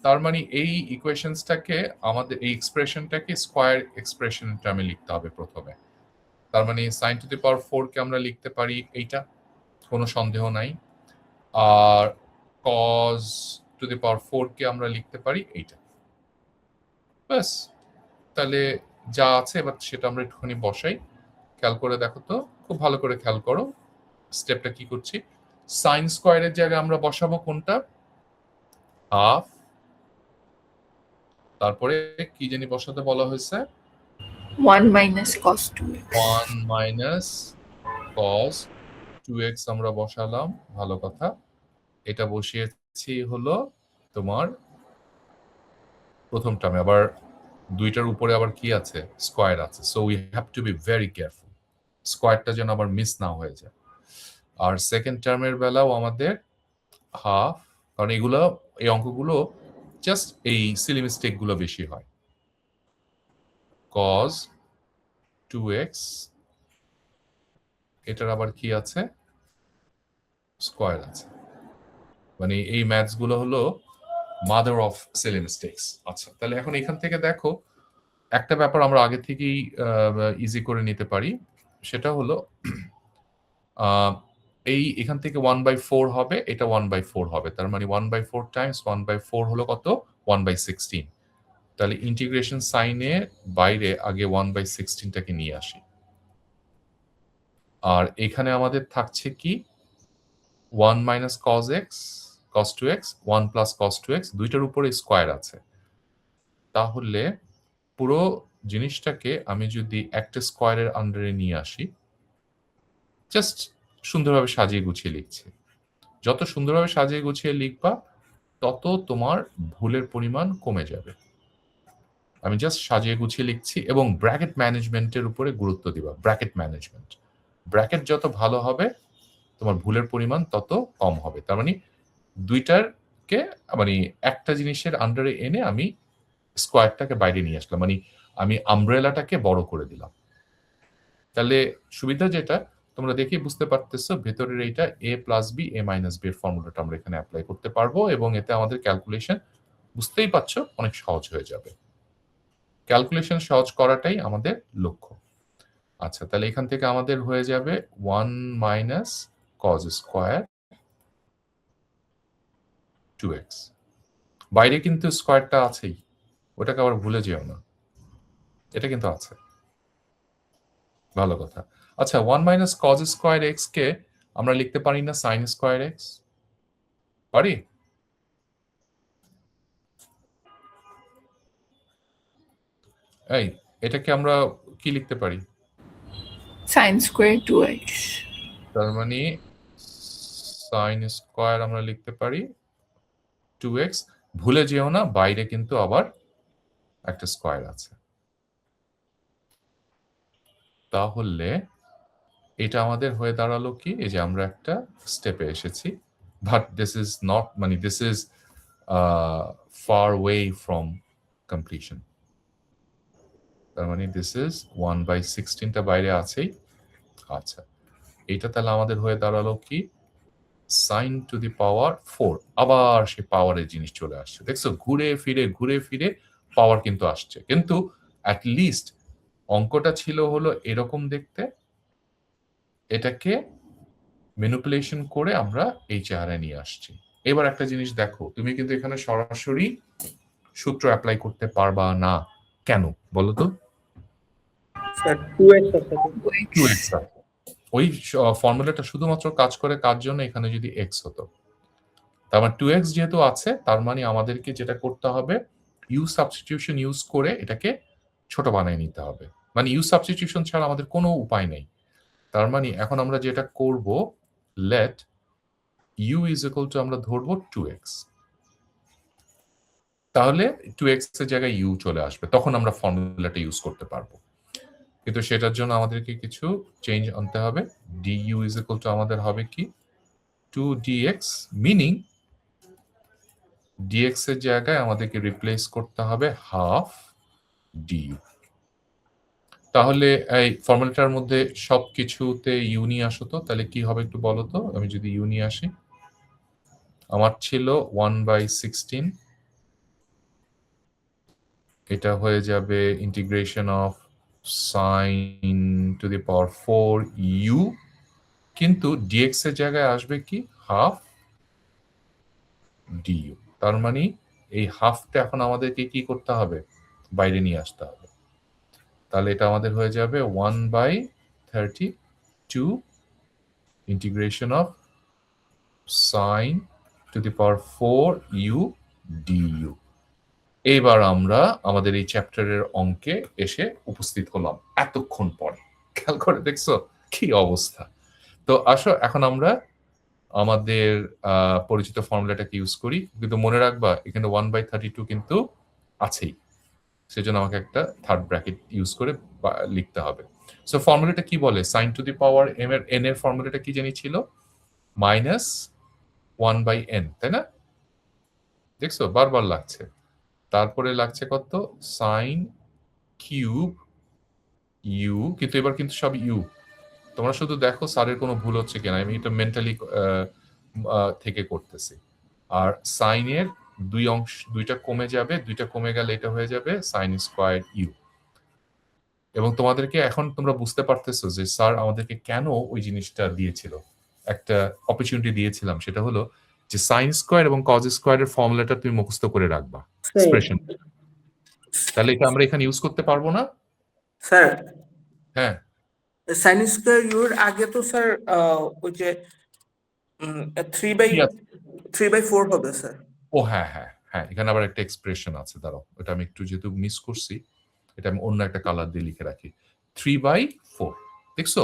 তার মানে এই ইকুয়েশনসটাকে আমাদের এই এক্সপ্রেশনটাকে স্কোয়ার এক্সপ্রেশন টার্মে লিখতে হবে প্রথমে। তার মানে সাইন টু দি পাওয়ার 4 কে আমরা লিখতে পারি এইটা, কোনো সন্দেহ নাই, আর কজ টু দি পাওয়ার 4 কে আমরা লিখতে পারি এইটা। ব্যাস, তাহলে যা আছে এবার সেটা আমরা একটুখানি বসাই, খেয়াল করে দেখো তো, খুব ভালো করে খেয়াল করো স্টেপটা কি করছি। সাইন স্কোয়ারের জায়গায় আমরা বসাবো কোনটা, হাফ, তারপরে কি জানি বসাতে বলা হয়েছে, 1 minus cos 2x. 1 minus cos 2x আমরা বসালাম, ভালো কথা। এটা বসিয়েছি হলো তোমার প্রথম টার্মে, আবার দুইটার উপরে আবার কি আছে, স্কোয়ার আছে, so we have to be very careful স্কোয়ারটা যেন আবার মিস না হয়ে যায়। আর সেকেন্ড টার্মের বেলাও আমাদের হাফ, কারণ এগুলো এই অঙ্কগুলো জাস্ট এই সিলি মিস্টেক গুলো বেশি হয়, কজ 2x, এটার আবার কি আছে, স্কোয়ার আছে, মানে এই ম্যাথস গুলো হলো মাদার অফ সিলি মিস্টেকস। আচ্ছা, তাহলে এখন এখান থেকে দেখো একটা ব্যাপার আমরা আগে থেকেই ইজি করে নিতে পারি, সেটা হলো এই এখান থেকে 1/4 হবে, এটা 1/4 হবে, তার মানে 1/4 টাইমস 1/4 হলো কত, 1/16। তাহলে ইন্টিগ্রেশন সাইনে বাইরে আগে 1/16টাকে নিয়ে আসি, আর এখানে আমাদের থাকছে কি 1 minus cos x cos 2x 1 plus cos 2x, দুইটার উপরে স্কোয়ার আছে। তাহলে পুরো জিনিসটাকে আমি যদি একটা স্কোয়ারের আন্ডারে নিয়ে আসি, জাস্ট সুন্দরভাবে সাজিয়ে গুছিয়ে লিখছি, যত সুন্দরভাবে সাজিয়ে গুছিয়ে লিখবা তত তোমার ভুলের পরিমাণ কমে যাবে। আমি জাস্ট সাজিয়ে গুছিয়ে লিখছি এবং ব্র্যাকেট ম্যানেজমেন্টের উপরে গুরুত্ব দিবা। ব্র্যাকেট ম্যানেজমেন্ট, ব্র্যাকেট যত ভালো হবে তোমার ভুলের পরিমাণ তত কম হবে। তার মানে দুইটারকে মানে একটা জিনিসের আন্ডারে এনে আমি স্কোয়ারটাকে বাইরে নিয়ে আসলাম, মানে আমি আমব্রেলাটাকে বড় করে দিলাম। তাহলে সুবিধা যেটা তোমরা দেখে বুঝতে পারতেছো, ভেতরের এইটা a plus b a minus b এর ফর্মুলাটা আমরা এখানে অ্যাপ্লাই করতে পারবো এবং এতে আমাদের ক্যালকুলেশন বুঝতেই পারছো অনেক সহজ হয়ে যাবে। ক্যালকুলেশন সহজ করাটাই আমাদের লক্ষ্য। আচ্ছা, তাহলে এখান থেকে আমাদের হয়ে যাবে 1 মাইনাস কজ স্কোয়ার 2x। বাইরে কিন্তু স্কোয়ারটা আছেই, ওটাকে আবার ভুলে যেও না, এটা কিন্তু আছে। ভালো কথা। আচ্ছা, 1 মাইনাস কজ স্কোয়ার এক্স কে আমরা লিখতে পারি না সাইন স্কোয়ার এক্স? পারি? এই, এটাকে আমরা কি লিখতে পারি? Sine square 2x। তার মানে সাইন স্কোয়ার আমরা লিখতে পারি 2x। ভুলে যেও না, বাইরে কিন্তু আবার একটা স্কোয়ার আছে। তাহলে এটা আমাদের হয়ে দাঁড়ালো কি, এই যে আমরা একটা স্টেপে এসেছি, বাট দিস ইজ নট, মানে this is far way from completion. তার মানে দিস ইজ 1/16টা বাইরে আছেই। আচ্ছা, এটা তাহলে আমাদের হয়ে দাঁড়ালো কি, সাইন টু দি পাওয়ার 4। আবার সে পাওয়ারের জিনিস চলে আসছে, দেখছো, ঘুরে ফিরে পাওয়ার কিন্তু আসছে, কিন্তু অ্যাট লিস্ট অঙ্কটা ছিল হলো এরকম দেখতে, এটাকে ম্যানিপুলেশন করে আমরা এই চেহারায় নিয়ে আসছি। এবার একটা জিনিস দেখো, তুমি কিন্তু এখানে সরাসরি সূত্র অ্যাপ্লাই করতে পারবা না। কেন বলো তো? স্যার 2x আছে। 2x আছে। ওই ফর্মুলাটা শুধুমাত্র কাজ করে কার জন্য, এখানে যদি x হতো, তার মানে 2x যেহেতু আছে, তার মানে আমাদেরকে যেটা করতে হবে, ইউ সাবস্টিটিউশন ইউজ করে এটাকে ছোট বানিয়ে নিতে হবে। মানে ইউ সাবস্টিটিউশন ছাড়া আমাদের কোনো উপায় নেই। তার মানে এখন আমরা যেটা করব, let u is equal to আমরা ধরবো 2x, তাহলে 2x এর জায়গায় u চলে আসবে, তখন আমরা ফর্মুলাটা ইউজ করতে পারবো। কিন্তু সেটার জন্য আমাদেরকে কিছু চেঞ্জ আনতে হবে। du ইজ ইকুয়াল টু আমাদের হবে কি 2dx, মিনিং dx এর জায়গায় আমাদেরকে রিপ্লেস করতে হবে হাফ du। তাহলে এই ফর্মুলাটার মধ্যে সবকিছুতে ইউ নিয়ে আসো তো, তাহলে কি হবে একটু বলো তো। আমি যদি ইউ নিয়ে আসি, আমার ছিল 1/16, এটা হয়ে যাবে integration of sine to the power 4 u, কিন্তু ডিএক্স এর জায়গায় আসবে কি হাফ ডিইউ। তার মানে এই হাফটা এখন আমাদেরকে কি করতে হবে, বাইরে নিয়ে আসতে হবে। তাহলে এটা আমাদের হয়ে যাবে 1/32 integration of sine to the power 4 u du. এইবার আমরা আমাদের এই চ্যাপ্টারের অঙ্কে এসে উপস্থিত হলাম এতক্ষণ পরে। খেয়াল করে দেখছো কি অবস্থা। তো আসো এখন আমরা আমাদের পরিচিত ফর্মুলাটাকে ইউজ করি, কিন্তু মনে রাখবা এখানে 1/32 কিন্তু আছেই, সেজন্য আমাকে একটা থার্ড ব্র্যাকেট ইউজ করে লিখতে হবে। সো ফর্মুলাটা কি বলে, sine to the power m এর এন এর ফর্মুলাটা কি জানি ছিল, -1/n, তাই না? দেখছো বারবার লাগছে। তারপরে লাগছে কত, সাইন কিউব ইউ, কিন্তু এবার কিন্তু সব ইউ। তোমরা শুধু দেখো স্যারের কোনো ভুল হচ্ছে কিনা, আমি এটা মেন্টালি থেকে করতেছি। আর সাইনের দুইটা কমে যাবে, দুইটা কমে গেলে এটা হয়ে যাবে সাইন স্কোয়ার ইউ। এবং তোমাদেরকে এখন তোমরা বুঝতে পারতেছো যে স্যার আমাদেরকে কেন ওই জিনিসটা দিয়েছিল, একটা অপরচুনিটি দিয়েছিলাম, সেটা হলো যে সাইন স্কোয়ার এবং কজ স্কোয়ারের ফর্মুলাটা তুমি মুখস্থ করে রাখবা এক্সপ্রেশন। তাহলে এটা আমরা এখানে ইউজ করতে পারবো না। স্যার হ্যাঁ, সাইন স্কয়ার ইউর আগে তো স্যার ওই যে 3/4 হবে স্যার। ও হ্যাঁ হ্যাঁ হ্যাঁ, এখানে আবার একটা এক্সপ্রেশন আছে, দাঁড়াও এটা আমি একটু যেহেতু মিস করছি, এটা আমি অন্য একটা কালার দিয়ে লিখে রাখি। 3/4, দেখছো,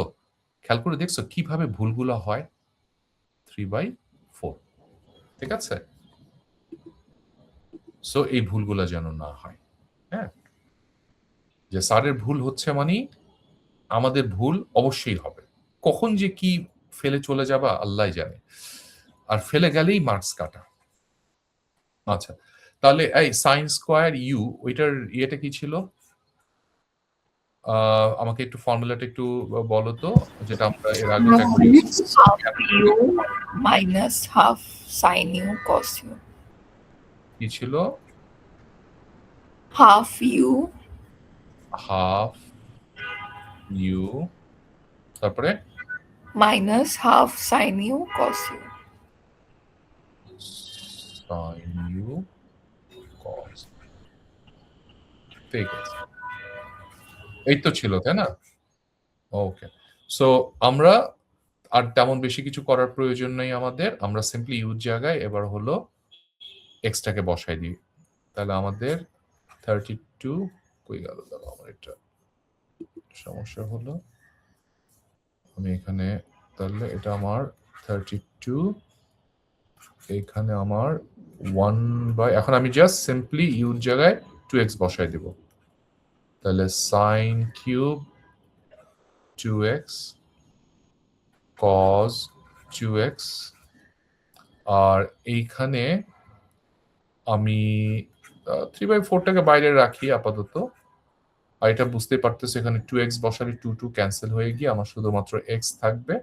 খেয়াল করে দেখছো কিভাবে ভুলগুলো হয়। 3/4, ঠিক আছে। সো এই ভুলগুলো যেন না হয়। হ্যাঁ, যে স্যারের ভুল হচ্ছে মানে আমাদের ভুল অবশ্যই হবে। কখন যে কি ফেলে চলে যাবা আল্লাহ জানে, আর ফেলে গেলেই মার্কস কাটা। আচ্ছা, তাহলে এই সাইন স্কোয়ার ইউ, ওইটার ইয়েটা কি ছিল, আমাকে একটু ফর্মুলাটা একটু বলো তো, যেটা আমরা এর আগে minus half sine u cos u. কি ছিল, হাফ ইউ হাফ ইউ তারপরে minus half sin u cos u. sin u cos, ঠিক আছে, এই তো ছিল তাই না? ওকে, সো আমরা আর তেমন বেশি কিছু করার প্রয়োজন নেই আমাদের, আমরা সিম্পলি ইউর জায়গায় এবার হলো এক্সটাকে বসাই দিই। তাহলে আমাদের 32 কই গেল, দাঁড়াও আমার এটা সমস্যা হলো, আমি এখানে তাহলে এটা আমার 32, এখানে আমার 1 এখন আমি জাস্ট সিম্পলি ইউর জায়গায় 2x বসাই দেব, তাহলে sin cube 2x cos 2x, আর এইখানে আমি 3/4টাকে বাইরে রাখি আপাতত, আর এটা বুঝতে পারতেছো এখানে 2x বসালে 2 ক্যান্সেল হয়ে গিয়ে আমার শুধুমাত্র x থাকবে,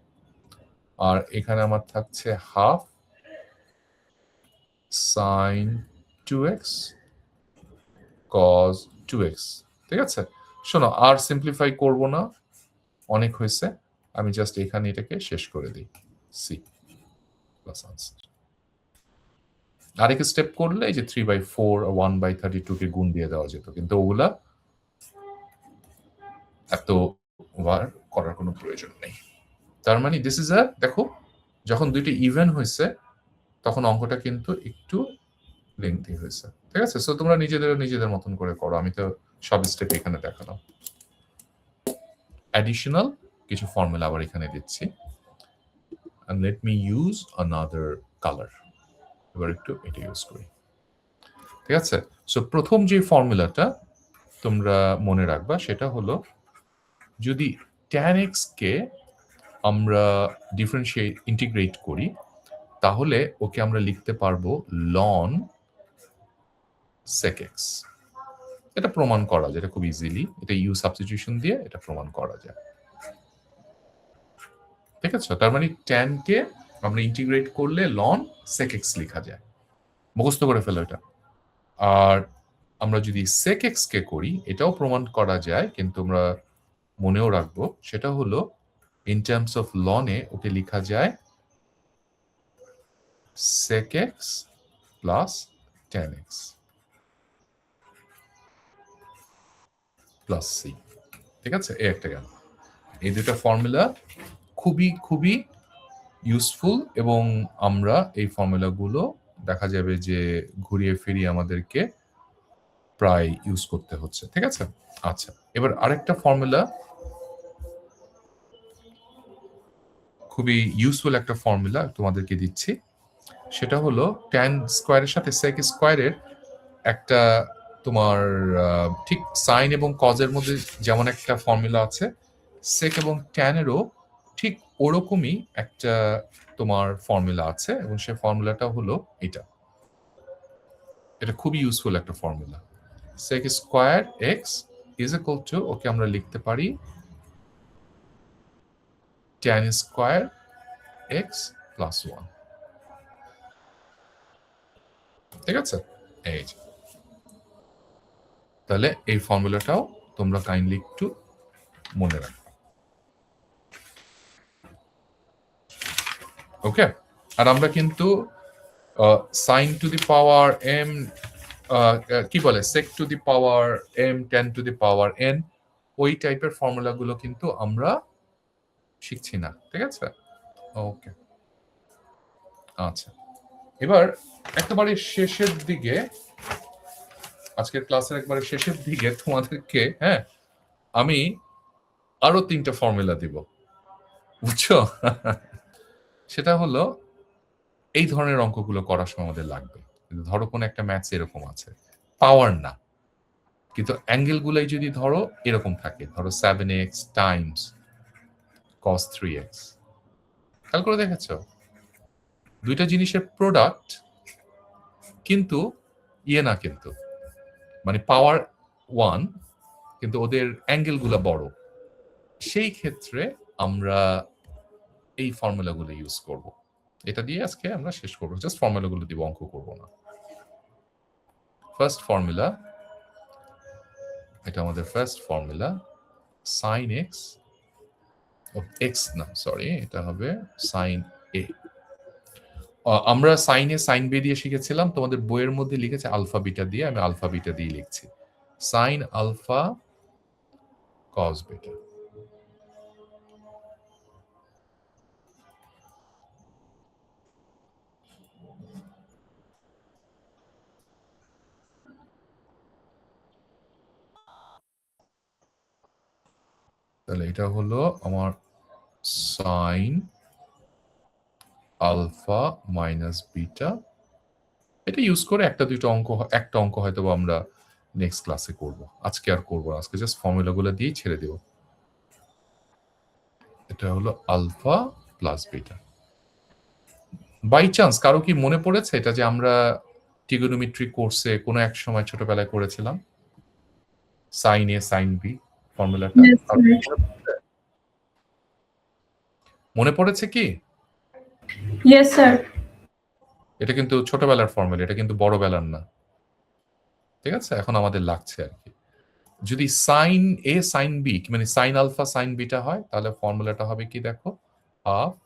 আর এখানে আমার থাকছে half sin 2x cos 2x, ঠিক আছে? শোনো, আর সিম্পলিফাই করব না, অনেক হয়েছে, আমি জাস্ট এখানে এটাকে শেষ করে দিই, সি প্লাস আনসার। আরেক স্টেপ করলে এই যে 3/4 1/32 কে গুণ দিয়ে দেওয়া যেত, কিন্তু ওগুলা এত বার করার কোনো প্রয়োজন নেই। তার মানে দিস ইজ আ, দেখো যখন দুইটি ইভেন হয়েছে তখন অঙ্কটা কিন্তু একটু লেন্থি হয়েছে, ঠিক আছে? সো তোমরা নিজেদের মতন করে করো, আমি তো সব স্টেপ এখানে দেখালাম। অ্যাডিশনাল কিছু ফর্মুলা আবার এখানে দিচ্ছি, and let me use another color, এবার একটু এটা ইউজ করি, ঠিক আছে? সো প্রথম যে ফর্মুলাটা তোমরা মনে রাখবা সেটা হলো, যদি tan x কে আমরা ডিফারেন্সিয়েট ইন্টিগ্রেট করি তাহলে ওকে আমরা লিখতে পারবো ln sec x। এটা প্রমাণ করা যায়, এটা খুব ইজিলি, এটা ইউ সাবস্টিটিউশন দিয়ে এটা প্রমাণ করা যায়, ঠিক আছে? তার মানে tan কে আমরা ইন্টিগ্রেট করলে ln sec x লেখা যায়, মুখস্থ করে ফেলো এটা। আর আমরা যদি sec x কে করি এটাও প্রমাণ করা যায়, কিন্তু আমরা মনেও রাখবো সেটা হলো ইন টার্মস অফ ln এ ওকে লেখা যায় sec x plus tan x plus c, ঠিক আছে? এই একটা গেল। এই দুটো ফর্মুলা খুবই ইউজফুল, এবং আমরা এই ফর্মুলাগুলো দেখা যাবে যে ঘুরিয়ে ফিরিয়ে আমাদেরকে প্রায় ইউজ করতে হচ্ছে, ঠিক আছে? আচ্ছা, এবার আরেকটা ফর্মুলা, খুবই ইউজফুল একটা ফর্মুলা তোমাদেরকে দিচ্ছি, সেটা হলো tan স্কয়ারের সাথে sec স্কয়ারের একটা তোমার ঠিক সাইন এবং কজের মধ্যে যেমন একটা ফর্মুলা আছে, sec এবং tan এরও ঠিক ওরকমই একটা তোমার ফর্মুলা আছে, এবং সেই ফর্মুলাটা হলো এটা খুবই ইউজফুল একটা formula. sec square x is equal to, okay আমরা লিখতে পারি tan স্কয়ার x প্লাস 1, ঠিক আছে? এই যে, তাহলে এই ফর্মুলাটাও তোমরা কাইন্ডলি একটু মনে রাখো, ওকে? আর আমরা কিন্তু sine to the power m, কি বলে, sec to the power m, tan to the power n, ওই টাইপের ফর্মুলাগুলো কিন্তু আমরা শিখছি না, ঠিক আছে? ওকে, আচ্ছা, এবার একেবারে শেষের দিকে, আজকের ক্লাসের একবারে শেষের দিকে তোমাদেরকে আমি আরো 3টা ফর্মুলা দিব, বুঝছো? সেটা হলো এই ধরনের অঙ্কগুলো করার সময় আমাদের লাগবে। ধরো কোন একটা ম্যাথস এরকম আছে, পাওয়ার না, কিন্তু অ্যাঙ্গেল গুলাই যদি ধরো এরকম থাকে, ধরো 7x টাইমস cos 3x, খেয়াল করে দেখেছো দুইটা জিনিসের প্রোডাক্ট, কিন্তু না, কিন্তু মানে পাওয়ার 1, কিন্তু ওদের অ্যাঙ্গেল গুলা বড়, সেই ক্ষেত্রে আমরা এই ফর্মুলাগুলো ইউজ করব। এটা দিয়ে আজকে আমরা শেষ করবো, জাস্ট ফর্মুলাগুলো দিব, অঙ্ক করব না। ফার্স্ট ফর্মুলা, এটা আমাদের ফার্স্ট ফর্মুলা, সাইন এক্স, এক্স না সরি, এটা হবে সাইন এ। আমরা সাইন এ সাইন বি দিয়ে শিখেছিলাম, তোমাদের বইয়ের মধ্যে লিখেছে আলফা বিটা দিয়ে, আমি আলফা বিটা দিয়ে লিখছি। Sine alpha cos beta. তাহলে এটা হলো আমার সাইন আলফা মাইনাস বিটা। এটা ইউজ করে একটা অঙ্ক হয়তো আমরা নেক্সট ক্লাসে করব, আজকে আর করব না, আজকে জাস্ট ফর্মুলাগুলো দিয়ে ছেড়ে দেব। এটা হলো alpha plus beta. By chance কারো কি মনে পড়েছে এটা যে আমরা ট্রিগোনোমেট্রি কোর্সে কোনো এক সময় ছোটবেলায় করেছিলাম, সাইন এ সাইন বি ফর্মুলাটা? মনে পড়েছে কি? Yes, sir. এটা কিন্তু ছোটবেলার ফর্মুলা, এটা কিন্তু বড়বেলার না, ঠিক আছে? এখন আমাদের লাগছে আর কি। যদি সাইন এ সাইন বি মানে সাইন আলফা সাইন বিটা হয়, তাহলে ফর্মুলাটা হবে কি দেখো, half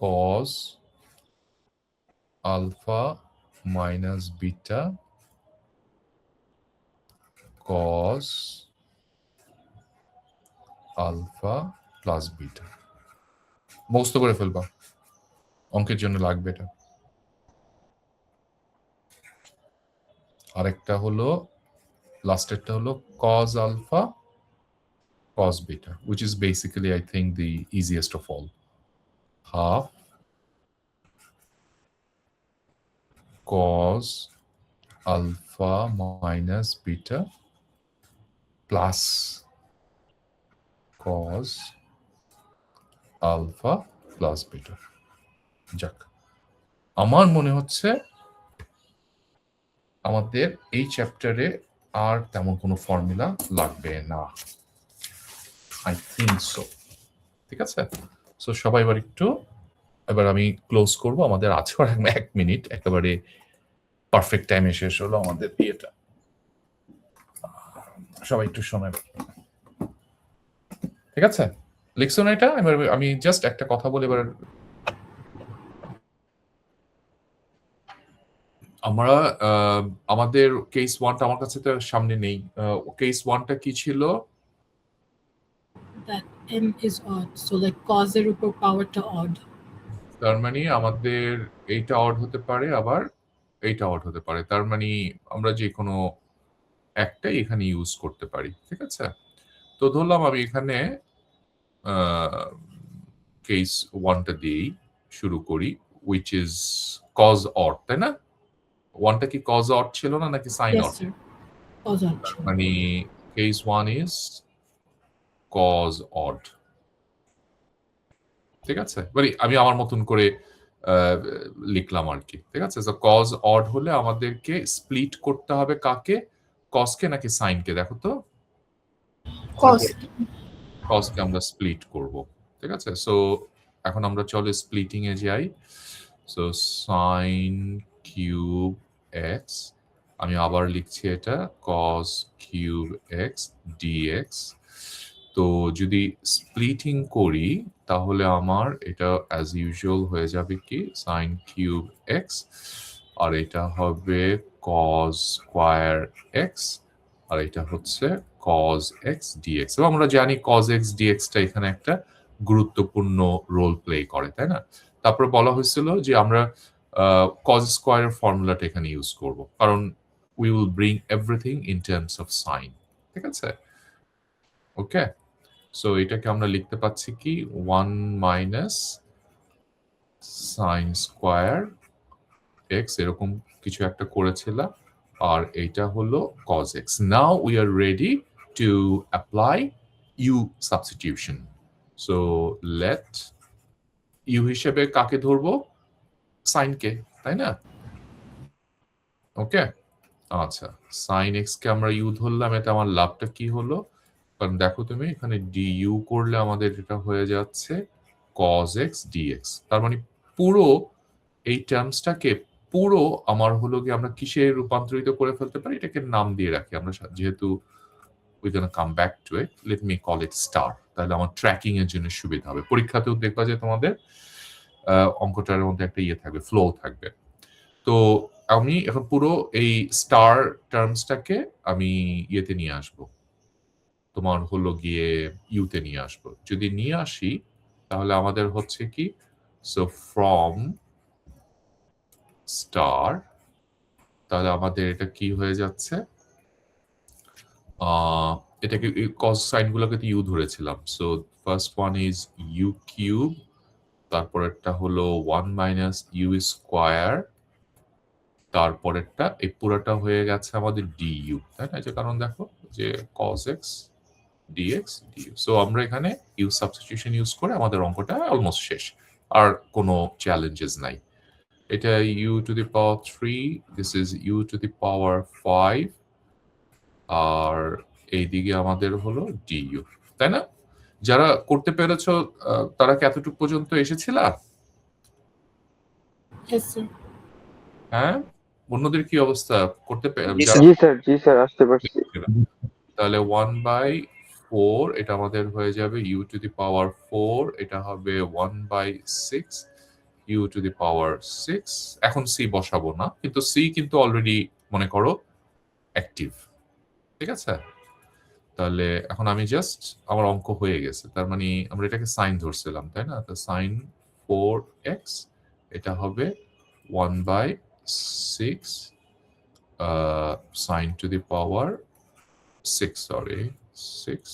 cos alpha minus beta cos alpha plus beta. মুখস্থ করে ফেলবা, অঙ্কের জন্য লাগবে এটা। আরেকটা হলো লাস্টেরটা হলো cos alpha cos beta, which is basically I think the easiest of all. Half cos alpha minus beta plus cos alpha plus beta. যাক, আমার মনে হচ্ছে আমাদের এই চ্যাপ্টারে আর তেমন কোনো ফর্মুলা লাগবে না, আই থিঙ্ক সো। ঠিক আছে, সো সবাই এবার আমি ক্লোজ করব। আমাদের আছে আর 1 মিনিট, একেবারে পারফেক্ট টাইমে শেষ হলো আমাদের বিয়েটা। সবাই একটু শোনেন, ঠিক আছে? লিখছো না এটা? আমি জাস্ট একটা কথা বলে এবার আমরা আমাদের কেস 1টা আমার কাছে তো সামনে নেই। কেস 1টা কি ছিল? That m is odd, so like cos এর উপর পাওয়ারটা odd. তার মানে আমাদের এইটা অড হতে পারে, আবার এইটা অড হতে পারে। তার মানে আমরা যে কোনো একটাই এখানে ইউজ করতে পারি, ঠিক আছে? তো ধরলাম আমি এখানে কেস 1টা দিয়েই শুরু করি, which is cos odd, তাই না? 1টা কি cos odd ছিল না নাকি sin Yes, odd? sir. Cos odd. মানে case 1 is cos odd, ঠিক আছে? মানে আমি আমার মতন করে লিখলাম আর কি, ঠিক আছে? cos odd হলে আমাদেরকে স্প্লিট করতে হবে কাকে, cos কে নাকি sin কে? দেখো তো, cos cos কে আমরা স্প্লিট করব, ঠিক আছে? সো এখন আমরা চলো স্প্লিটিং এ যাই। সো sin কিউব x, আমি আবার লিখছি এটা cos কিউব x dx। তো যদি স্প্লিটিং করি তাহলে আমার এটা অ্যাজ ইউজুয়াল হয়ে যাবে কি sin কিউব x, আর এটা হবে cos স্কয়ার x, আর এটা হচ্ছে cos x dx। এবং আমরা জানি cos x dx টা এখানে একটা গুরুত্বপূর্ণ রোল প্লে করে, তাই না? তারপর বলা হয়েছিল যে আমরা cos স্কয়ারের ফর্মুলাটা এখানে ইউজ করব, কারণ we will bring everything in terms of sin, ঠিক আছে? ওকে, সো এটাকে আমরা লিখতে পাচ্ছি কি 1 মাইনাস sin স্কয়ার x, এরকম কিছু একটা করেছিলাম, আর এইটা হলো cos x। Now we are ready to apply u substitution. So let u হিসেবে কাকে ধরবো? sin কে, তাই না? ওকে, আচ্ছা, sin x কে আমরা u ধরলাম। এটা আমার লাভটা কি হলো? কারণ দেখো তুমি এখানে du করলে আমাদের এটা হয়ে যাচ্ছে cos x dx। তার মানে পুরো এই টার্মসটাকে পুরো আমার হলো কি আমরা কিসে রূপান্তরিত করে ফেলতে পারি, এটাকে নাম দিয়ে রাখি আমরা, যেহেতু we're gonna come back to it. Let me call it star. তাহলে আমার ট্র্যাকিং এর জন্য সুবিধা হবে। পরীক্ষাতেও দেখবা যে তোমাদের অঙ্কটার মধ্যে একটা ইয়ে থাকবে, ফ্লো থাকবে। তো আমি এখন পুরো এই স্টার টার্মসটাকে আমি ইয়েতে নিয়ে আসব, তোমার হলো গিয়ে ইউতে নিয়ে আসব। যদি নিয়ে আসি তাহলে আমাদের হচ্ছে কি, সো ফ্রম স্টার, তাহলে আমাদের এটা কি হয়ে যাচ্ছে, এটাকে কস সাইন গুলোকে ইউ ধরেছিলাম। So first one is u cube, তারপরেরটা হলো 1 মাইনাস ইউ স্কোয়ার, তারপরেরটা এই পুরোটা হয়ে গেছে আমাদের ডিইউ, তাই না? যে কারণ দেখো যে cos x dx du, so আমরা এখানে ইউ সাবস্টিটিউশন ইউজ করে আমাদের অঙ্কটা অলমোস্ট শেষ, আর কোনো চ্যালেঞ্জেস নাই। এটা u to the power 3, this is u to the power 5, আর এইদিকে আমাদের হলো ডিইউ, তাই না? যারা করতে পেরেছো তারা কি এতটুকু পর্যন্ত এসেছিলা? Yes, sir. হ্যাঁ, অন্যদের কি অবস্থা? করতে জি স্যার আসতে পারছি। তাহলে 1/4 এটা আমাদের হয়ে যাবে ইউ টু দি পাওয়ার 4, এটা হবে 1/6 ইউ টু দি পাওয়ার 6। এখন সি বসাবো না, কিন্তু সি কিন্তু অলরেডি মনে করো অ্যাক্টিভ, ঠিক আছে? তাহলে এখন আমি জাস্ট আমার অঙ্ক হয়ে গেছে, তার মানে আমরা এটাকে সাইন ধরছিলাম, তাই না? তো সাইন 4x এটা হবে 1/6 sine to the power 6, sorry 6x।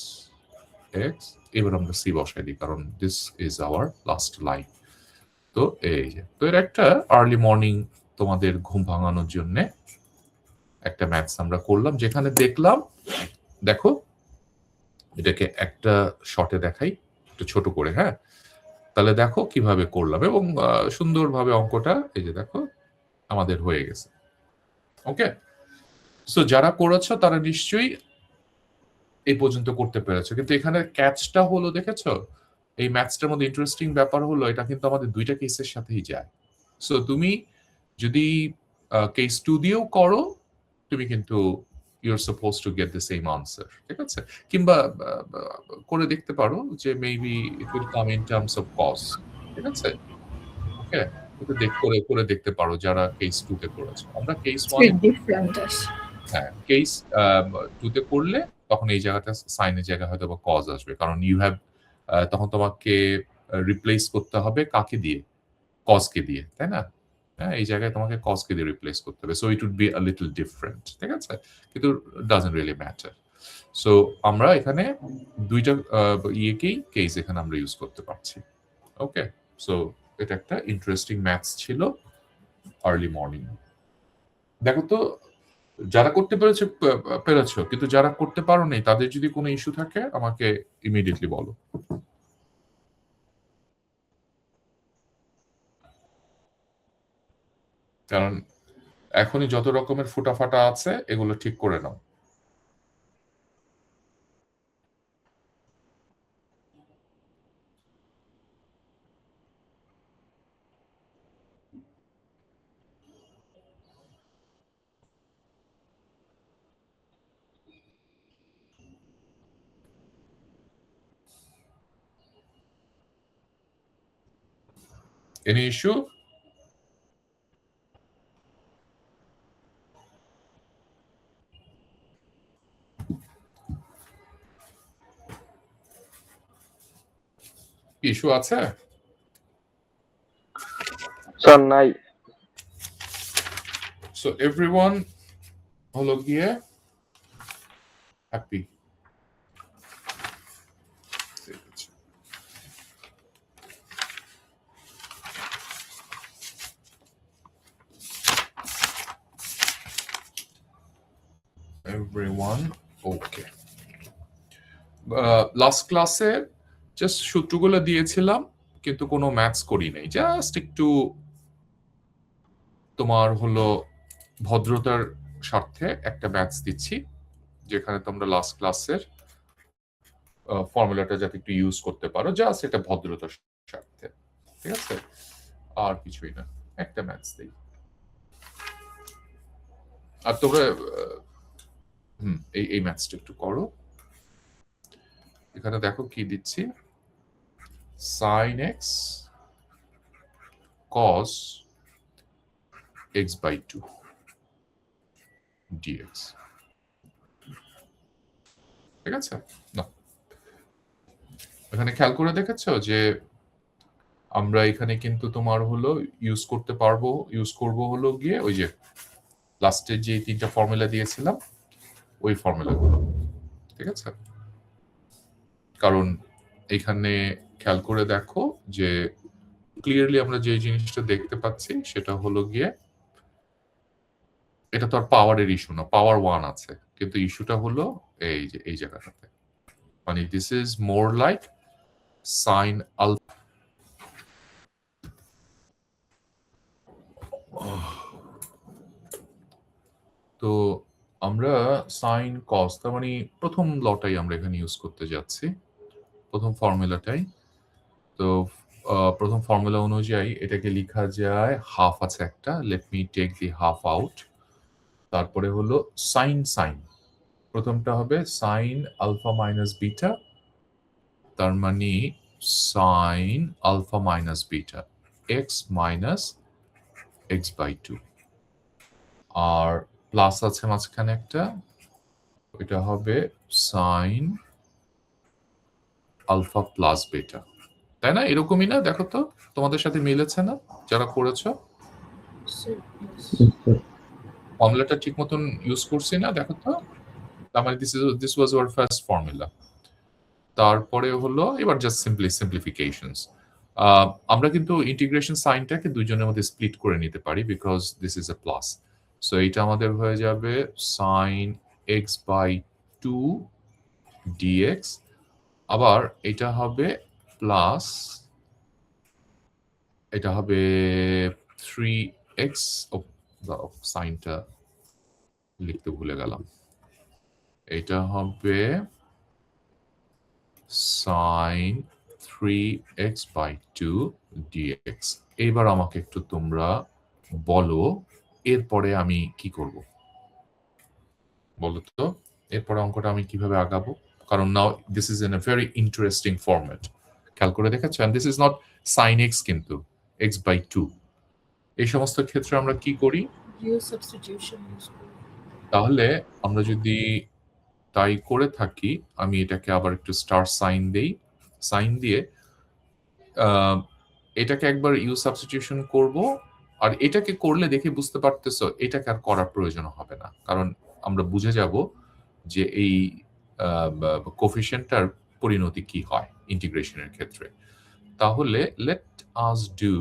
এবার আমরা সি বসাই দিই, কারণ this is our last line. তো এই যে, তো এর একটা আর্লি মর্নিং তোমাদের ঘুম ভাঙানোর জন্য একটা ম্যাথস আমরা করলাম, যেখানে দেখলাম, দেখো এটাকে একটা শটে দেখাই একটু ছোট করে, হ্যাঁ? তাহলে দেখো কিভাবে করলাম, এবং সুন্দরভাবে অঙ্কটা এই যে দেখো আমাদের হয়ে গেছে। ওকে, সো যারা করেছো তারা নিশ্চয়ই এই পর্যন্ত করতে পেরেছো, কিন্তু এখানে ক্যাচটা হলো, দেখেছো এই ম্যাথসটার মধ্যে ইন্টারেস্টিং ব্যাপার হলো এটা কিন্তু আমাদের দুইটা কেসের সাথেই যায়। সো তুমি যদি কেস 2 দিয়েও করো, তুমি কিন্তু you're supposed to get the same answer, ঠিক আছে? কিংবা করে দেখতে পারো যে maybe it will come in terms of cos, ঠিক আছে? ওকে, এটা করে দেখতে পারো যারা কেস 2 তে করেছো। আমরা কেস 1 ডিফারেন্ট আছে। হ্যাঁ, কেস 2 তে করলে তখন এই জায়গাটা সাইনের জায়গায় হয়তো বা কজ আসবে, কারণ ইউ হ্যাভ তখন তোমাকে রিপ্লেস করতে হবে কাকে দিয়ে, কজকে দিয়ে, তাই না? হ্যাঁ, এই জায়গায় তোমাকে কজকে দিয়ে রিপ্লেস করতে হবে, so it would be a little different, ঠিক আছে? কিন্তু ডাজন্ট রিয়েলি ম্যাটার। সো আমরা এখানে দুইটা ইয়েকেই কেস এখানে আমরা ইউজ করতে পারছি। ওকে, সো এটা একটা ইন্টারেস্টিং ম্যাথস ছিল আর্লি মর্নিং। দেখো তো যারা করতে পেরেছো, কিন্তু যারা করতে পারো নাই তাদের যদি কোনো ইস্যু থাকে আমাকে ইমিডিয়েটলি বলো। কারণ এখনই যত রকমের ফুটাফাটা আছে এগুলো ঠিক করে নাও। Any issue? ইস্যু আছে? স্যার নাই। So everyone হলো গিয়ে হ্যাপি। Everyone okay. লাস্ট ক্লাসে জাস্ট সূত্রগুলো দিয়েছিলাম, কিন্তু কোনো ম্যাথস করি নাই, জাস্ট একটু তোমার হলো ভদ্রতার স্বার্থে একটা ম্যাথস দিচ্ছি, যেখানে তোমরা লাস্ট ক্লাসের ফর্মুলাটা যাতে একটু ইউজ করতে পারো, জাস্ট এটা ভদ্রতার স্বার্থে, ঠিক আছে? আর কিছুই না, একটা ম্যাথস দিই। আর তোমরা এই ম্যাথসটা একটু করো। এখানে দেখো কি দিচ্ছি, sin x cos x by 2 dx। ঠিক আছে, না এখানে খেয়াল করে দেখেছো যে আমরা এখানে কিন্তু তোমার হলো ইউজ করব হলো গিয়ে ওই যে লাস্টের যে 3টা ফর্মুলা দিয়েছিলাম ওই ফর্মুলাগুলো। ঠিক আছে, কারণ এখানে খেয়াল করে দেখো যে ক্লিয়ারলি আমরা যে জিনিসটা দেখতে পাচ্ছি সেটা হলো গিয়ে এটা তো আর পাওয়ারের ইস্যু না, পাওয়ার 1 আছে, কিন্তু ইস্যুটা হলো এই যে এই জায়গাটাতে, মানে this is more like sine alpha. তো আমরা সাইন কস, তার মানে প্রথম লটাই আমরা এখানে ইউজ করতে যাচ্ছি, প্রথম ফর্মুলাটাই। তো প্রথম ফর্মুলা অনুযায়ী এটাকে লেখা যায় হাফ আছে একটা, let me take the half out. তারপরে হলো সাইন সাইন, প্রথমটা হবে সাইন আলফা মাইনাস বিটা, তার মানে sine alpha minus beta x minus x by 2, আর প্লাস আছে মাঝখানে একটা, এটা হবে সাইন আলফা প্লাস বিটা। তাই না? এরকমই না? দেখো তো তোমাদের সাথে মিলেছে না যারা করেছো? ফর্মুলাটা ঠিক মতন ইউজ করছি না? দেখো তো, তার মানে this was our first formula. তারপরে হলো এবার জাস্ট সিম্পলিফিকেশনস। আমরা কিন্তু ইন্টিগ্রেশন সাইনটাকে দুইজনের মধ্যে স্প্লিট করে নিতে পারি because this is a plus. So এটা আমাদের হয়ে যাবে সাইন এক্স বাই 2 ডিএক্স, আবার এটা হবে প্লাস, এটা হবে 3x, সাইনটা লিখতে ভুলে গেলাম, এটা হবে সাইন 3x বাই 2 dx। এইবার আমাকে একটু তোমরা বলো এরপরে আমি কি করব, বলো তো এরপরে অঙ্কটা আমি কিভাবে আগাবো, কারণ now this is in a very interesting format. খেয়াল করে দেখেছো, and this is not sine x, কিন্তু x বাই 2। এই সমস্ত ক্ষেত্রে আমরা কি করি, তাহলে আমরা যদি তাই করে থাকি, আমি এটাকে আবার একটু স্টার সাইন দেই, সাইন দিয়ে এটাকে একবার ইউ সাবস্টিটিউশন করব, আর এটাকে করলে দেখে বুঝতে পারতেছো এটাকে আর করার প্রয়োজন হবে না, কারণ আমরা বুঝে যাব যে এই কোফিশিয়েন্টটার পরিণতি কি হয় ইন্টিগ্রেশনের ক্ষেত্রে। তাহলে let us do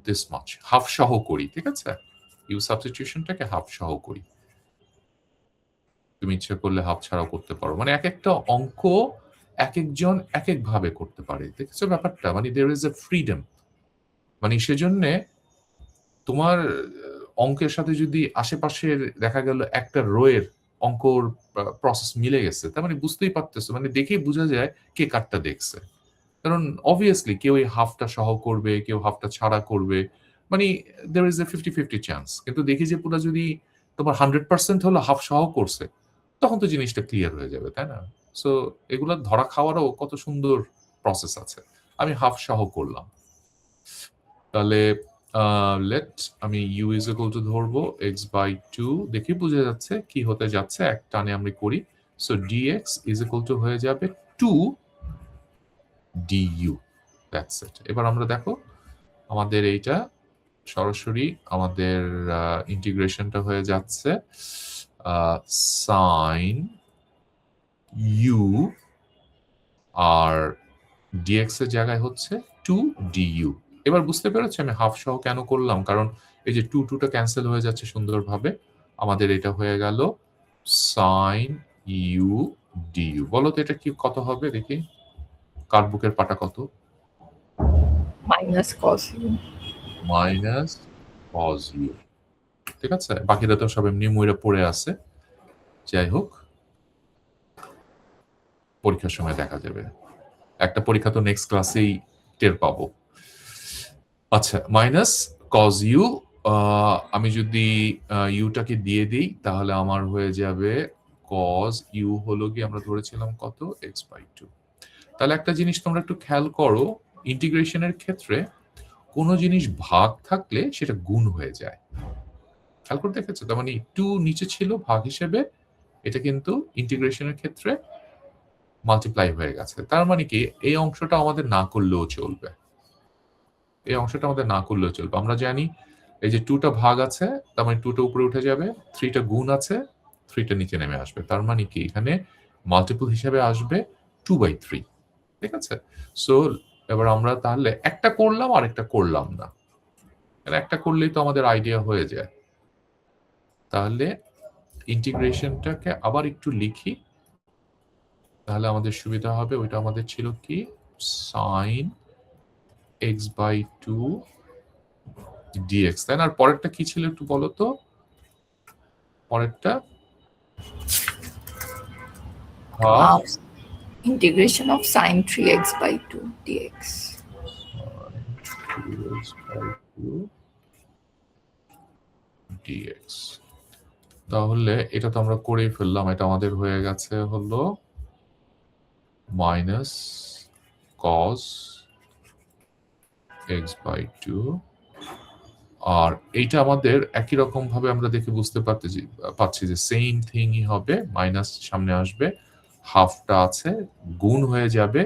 this much, half সহ করি। ঠিক আছে, ইউ সাবস্টিটিউশনটাকে হাফ সহ করি, তুমি ইচ্ছে করলে হাফ ছাড়াও করতে পারো, মানে এক একটা অঙ্ক এক একজন এক এক ভাবে করতে পারে। দেখেছো ব্যাপারটা, মানে দেয়ার ইজ এ ফ্রিডম, মানে সেজন্য তোমার অঙ্কের সাথে যদি আশেপাশের দেখা গেল একটা রোয়ের অঙ্কর প্রসেস মিলে গেছে, তার মানে বুঝতেই পারতেছো, মানে দেখেই বোঝা যায় কে কারটা দেখছে, কারণ অবভিয়াসলি কেউ এই হাফটা সহ করবে, কেউ হাফটা ছাড়া করবে, মানে দেয়ার ইজ এ 50-50 চান্স। কিন্তু দেখি যে পুরো যদি তোমার 100% হলো হাফ সহ করছে, তখন তো জিনিসটা ক্লিয়ার হয়ে যাবে, তাই না? সো এগুলো ধরা খাওয়ারও কত সুন্দর প্রসেস আছে। আমি হাফ সহ করলাম, তাহলে লেট আমি ইউ ইজ ইকুয়াল টু ধরবো এক্স বাই 2, দেখে বোঝা যাচ্ছে কি হতে যাচ্ছে, এক টানে আমরা করি। So dx is equal to হয়ে যাবে 2 ডিইউ, দ্যাটস ইট। এবার আমরা দেখো আমাদের এইটা সরাসরি আমাদের ইন্টিগ্রেশনটা হয়ে যাচ্ছে সাইন ইউ, আর ডিএক্স এর জায়গায় হচ্ছে 2 ডিইউ। এবার বুঝতে পেরেছি আমি হাফ সহ কেন করলাম, কারণ এই যে 2টা ক্যান্সেল হয়ে যাচ্ছে সুন্দরভাবে, আমাদের এটা হয়ে গেল সাইন ইউ ডিইউ। বলো তো এটা কি কত হবে দেখি, কার বুকের পাটা কত? Minus cos u. Minus cos u. ঠিক আছে, বাকিরা তো সব এমনি মইরা পড়ে আছে, যাই হোক পরীক্ষার সময় দেখা যাবে, একটা পরীক্ষা তো নেক্সট ক্লাসেই টের পাবো। আচ্ছা, মাইনাস কজ ইউ, আমি যদি ইউটাকে দিয়ে দিই তাহলে আমার হয়ে যাবে কজ ইউ হলো কি আমরা ধরেছিলাম কত, এক্স বাই 2। তাহলে একটা জিনিস তোমরা একটু খেয়াল করো, ইন্টিগ্রেশনের ক্ষেত্রে কোনো জিনিস ভাগ থাকলে সেটা গুণ হয়ে যায়। খেয়াল করে দেখেছো? তার মানে 2 নিচে ছিল ভাগ হিসেবে, এটা কিন্তু ইন্টিগ্রেশনের ক্ষেত্রে মাল্টিপ্লাই হয়ে গেছে। তার মানে কি এই অংশটা আমাদের না করলেও চলবে, এই অংশটা আমাদের না করলেও চলবে। আমরা জানি এই যে 2টা ভাগ আছে, তার মানে 2টা উপরে উঠে যাবে, 3টা গুণ আছে, 3টা নিচে নেমে আসবে। তার মানে কি এখানে মাল্টিপল হিসেবে আসবে 2/3। ঠিক আছে? সো এবার আমরা তাহলে একটা করলাম আর একটা করলাম না, একটা করলেই তো আমাদের আইডিয়া হয়ে যায়। তাহলে ইন্টিগ্রেশনটাকে আবার একটু লিখি, তাহলে আমাদের সুবিধা হবে। ওইটা আমাদের ছিল কি, sin x/2 dx, তাই না? আর পরেরটা কি ছিল একটু বলো তো, পরেরটা half integration of sin 3x by 2 dx. dx। তাহলে এটা তো আমরা করেই ফেললাম, এটা আমাদের হয়ে গেছে হলো মাইনাস cos x/2, আর এইটা আমাদের একই রকম ভাবে আমরা দেখে বুঝতে পাচ্ছি যে সেম থিংই হবে, মাইনাস সামনে আসবে, হাফটা আছে গুণ হয়ে যাবে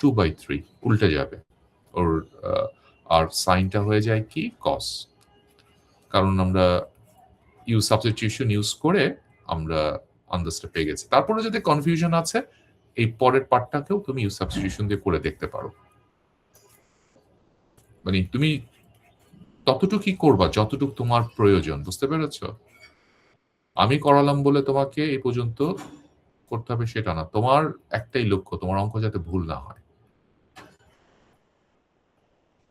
2/3, উল্টে যাবে ওর, আর সাইনটা হয়ে যায় কি cos, কারণ আমরা সাবস্টিটিউশন ইউজ করে আমরা আন্দাজটা পেয়ে গেছি। তারপরে যদি কনফিউশন আছে, এই পরের পার্টটাকেও তুমি সাবস্টিটিউশন দিয়ে করে দেখতে পারো। মানে তুমি ততটুকুই করবা যতটুকু তোমার প্রয়োজন, বুঝতে পেরেছো? আমি করালাম বলে তোমাকে এই পর্যন্ত করতে হবে সেটা না, তোমার একটাই লক্ষ্য, তোমার অঙ্ক যাতে ভুল না হয়।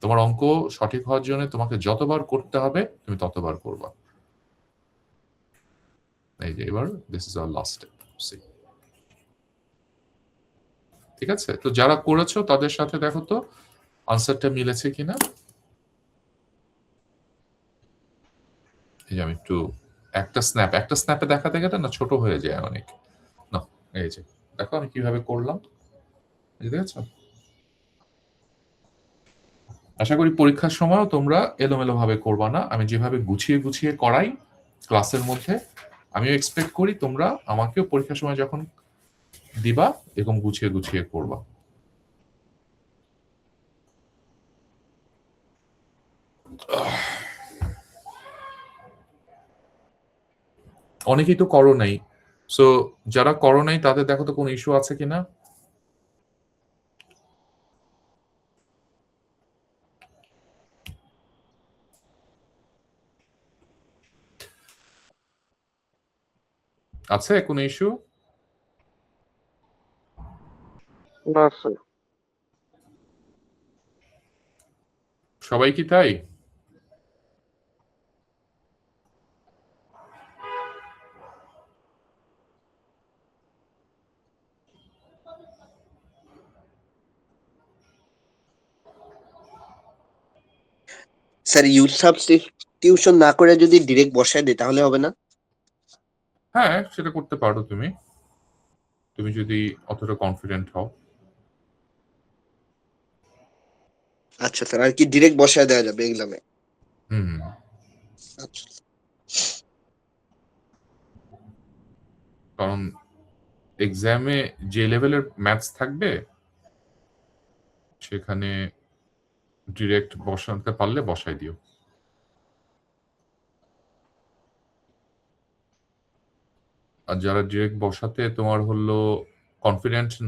তোমার অঙ্ক সঠিক হওয়ার জন্য তোমাকে যতবার করতে হবে তুমি ততবার করবা। এই যে এবার this is our last step. ঠিক আছে? তো যারা করেছো তাদের সাথে দেখো তো আনসারটা মিলেছে কিনা। এই যে আমি একটু একটা স্ন্যাপে দেখাতে গেলে না ছোট হয়ে যায় অনেক। না, এই যে দেখো আমি কিভাবে করলাম, দেখেছো? আশা করি পরীক্ষার সময়ও তোমরা এলোমেলো ভাবে করবা না, আমি যেভাবে গুছিয়ে গুছিয়ে করাই ক্লাসের মধ্যে, আমিও এক্সপেক্ট করি তোমরা আমাকেও পরীক্ষার সময় যখন দিবা এরকম গুছিয়ে গুছিয়ে করবা। অনেকেই তো করো নাই, সো যারা করো নাই তাদের দেখো তো কোনো ইস্যু আছে কিনা। আছে কোনো ইস্যু? না স্যার। সবাই কি তাই? স্যার ইউজ সাবস্টিটিউশন না করে যদি ডিরেক্ট বসায় দেয় তাহলে হবে না? হ্যাঁ, সেটা করতে পারো তুমি, তুমি যদি অতটা কনফিডেন্ট হও। আচ্ছা স্যার, আর কি ডিরেক্ট বসায় দেওয়া যাবে এক্সামে? হুম, আচ্ছা। কারণ এক্সামে যে লেভেলের ম্যাথস থাকবে সেখানে ডিরেক্ট বসাতে পারলে বসাই দিও। আর যারা ডিরেক্ট বসাতে তোমার হলো কনফিডেন্ট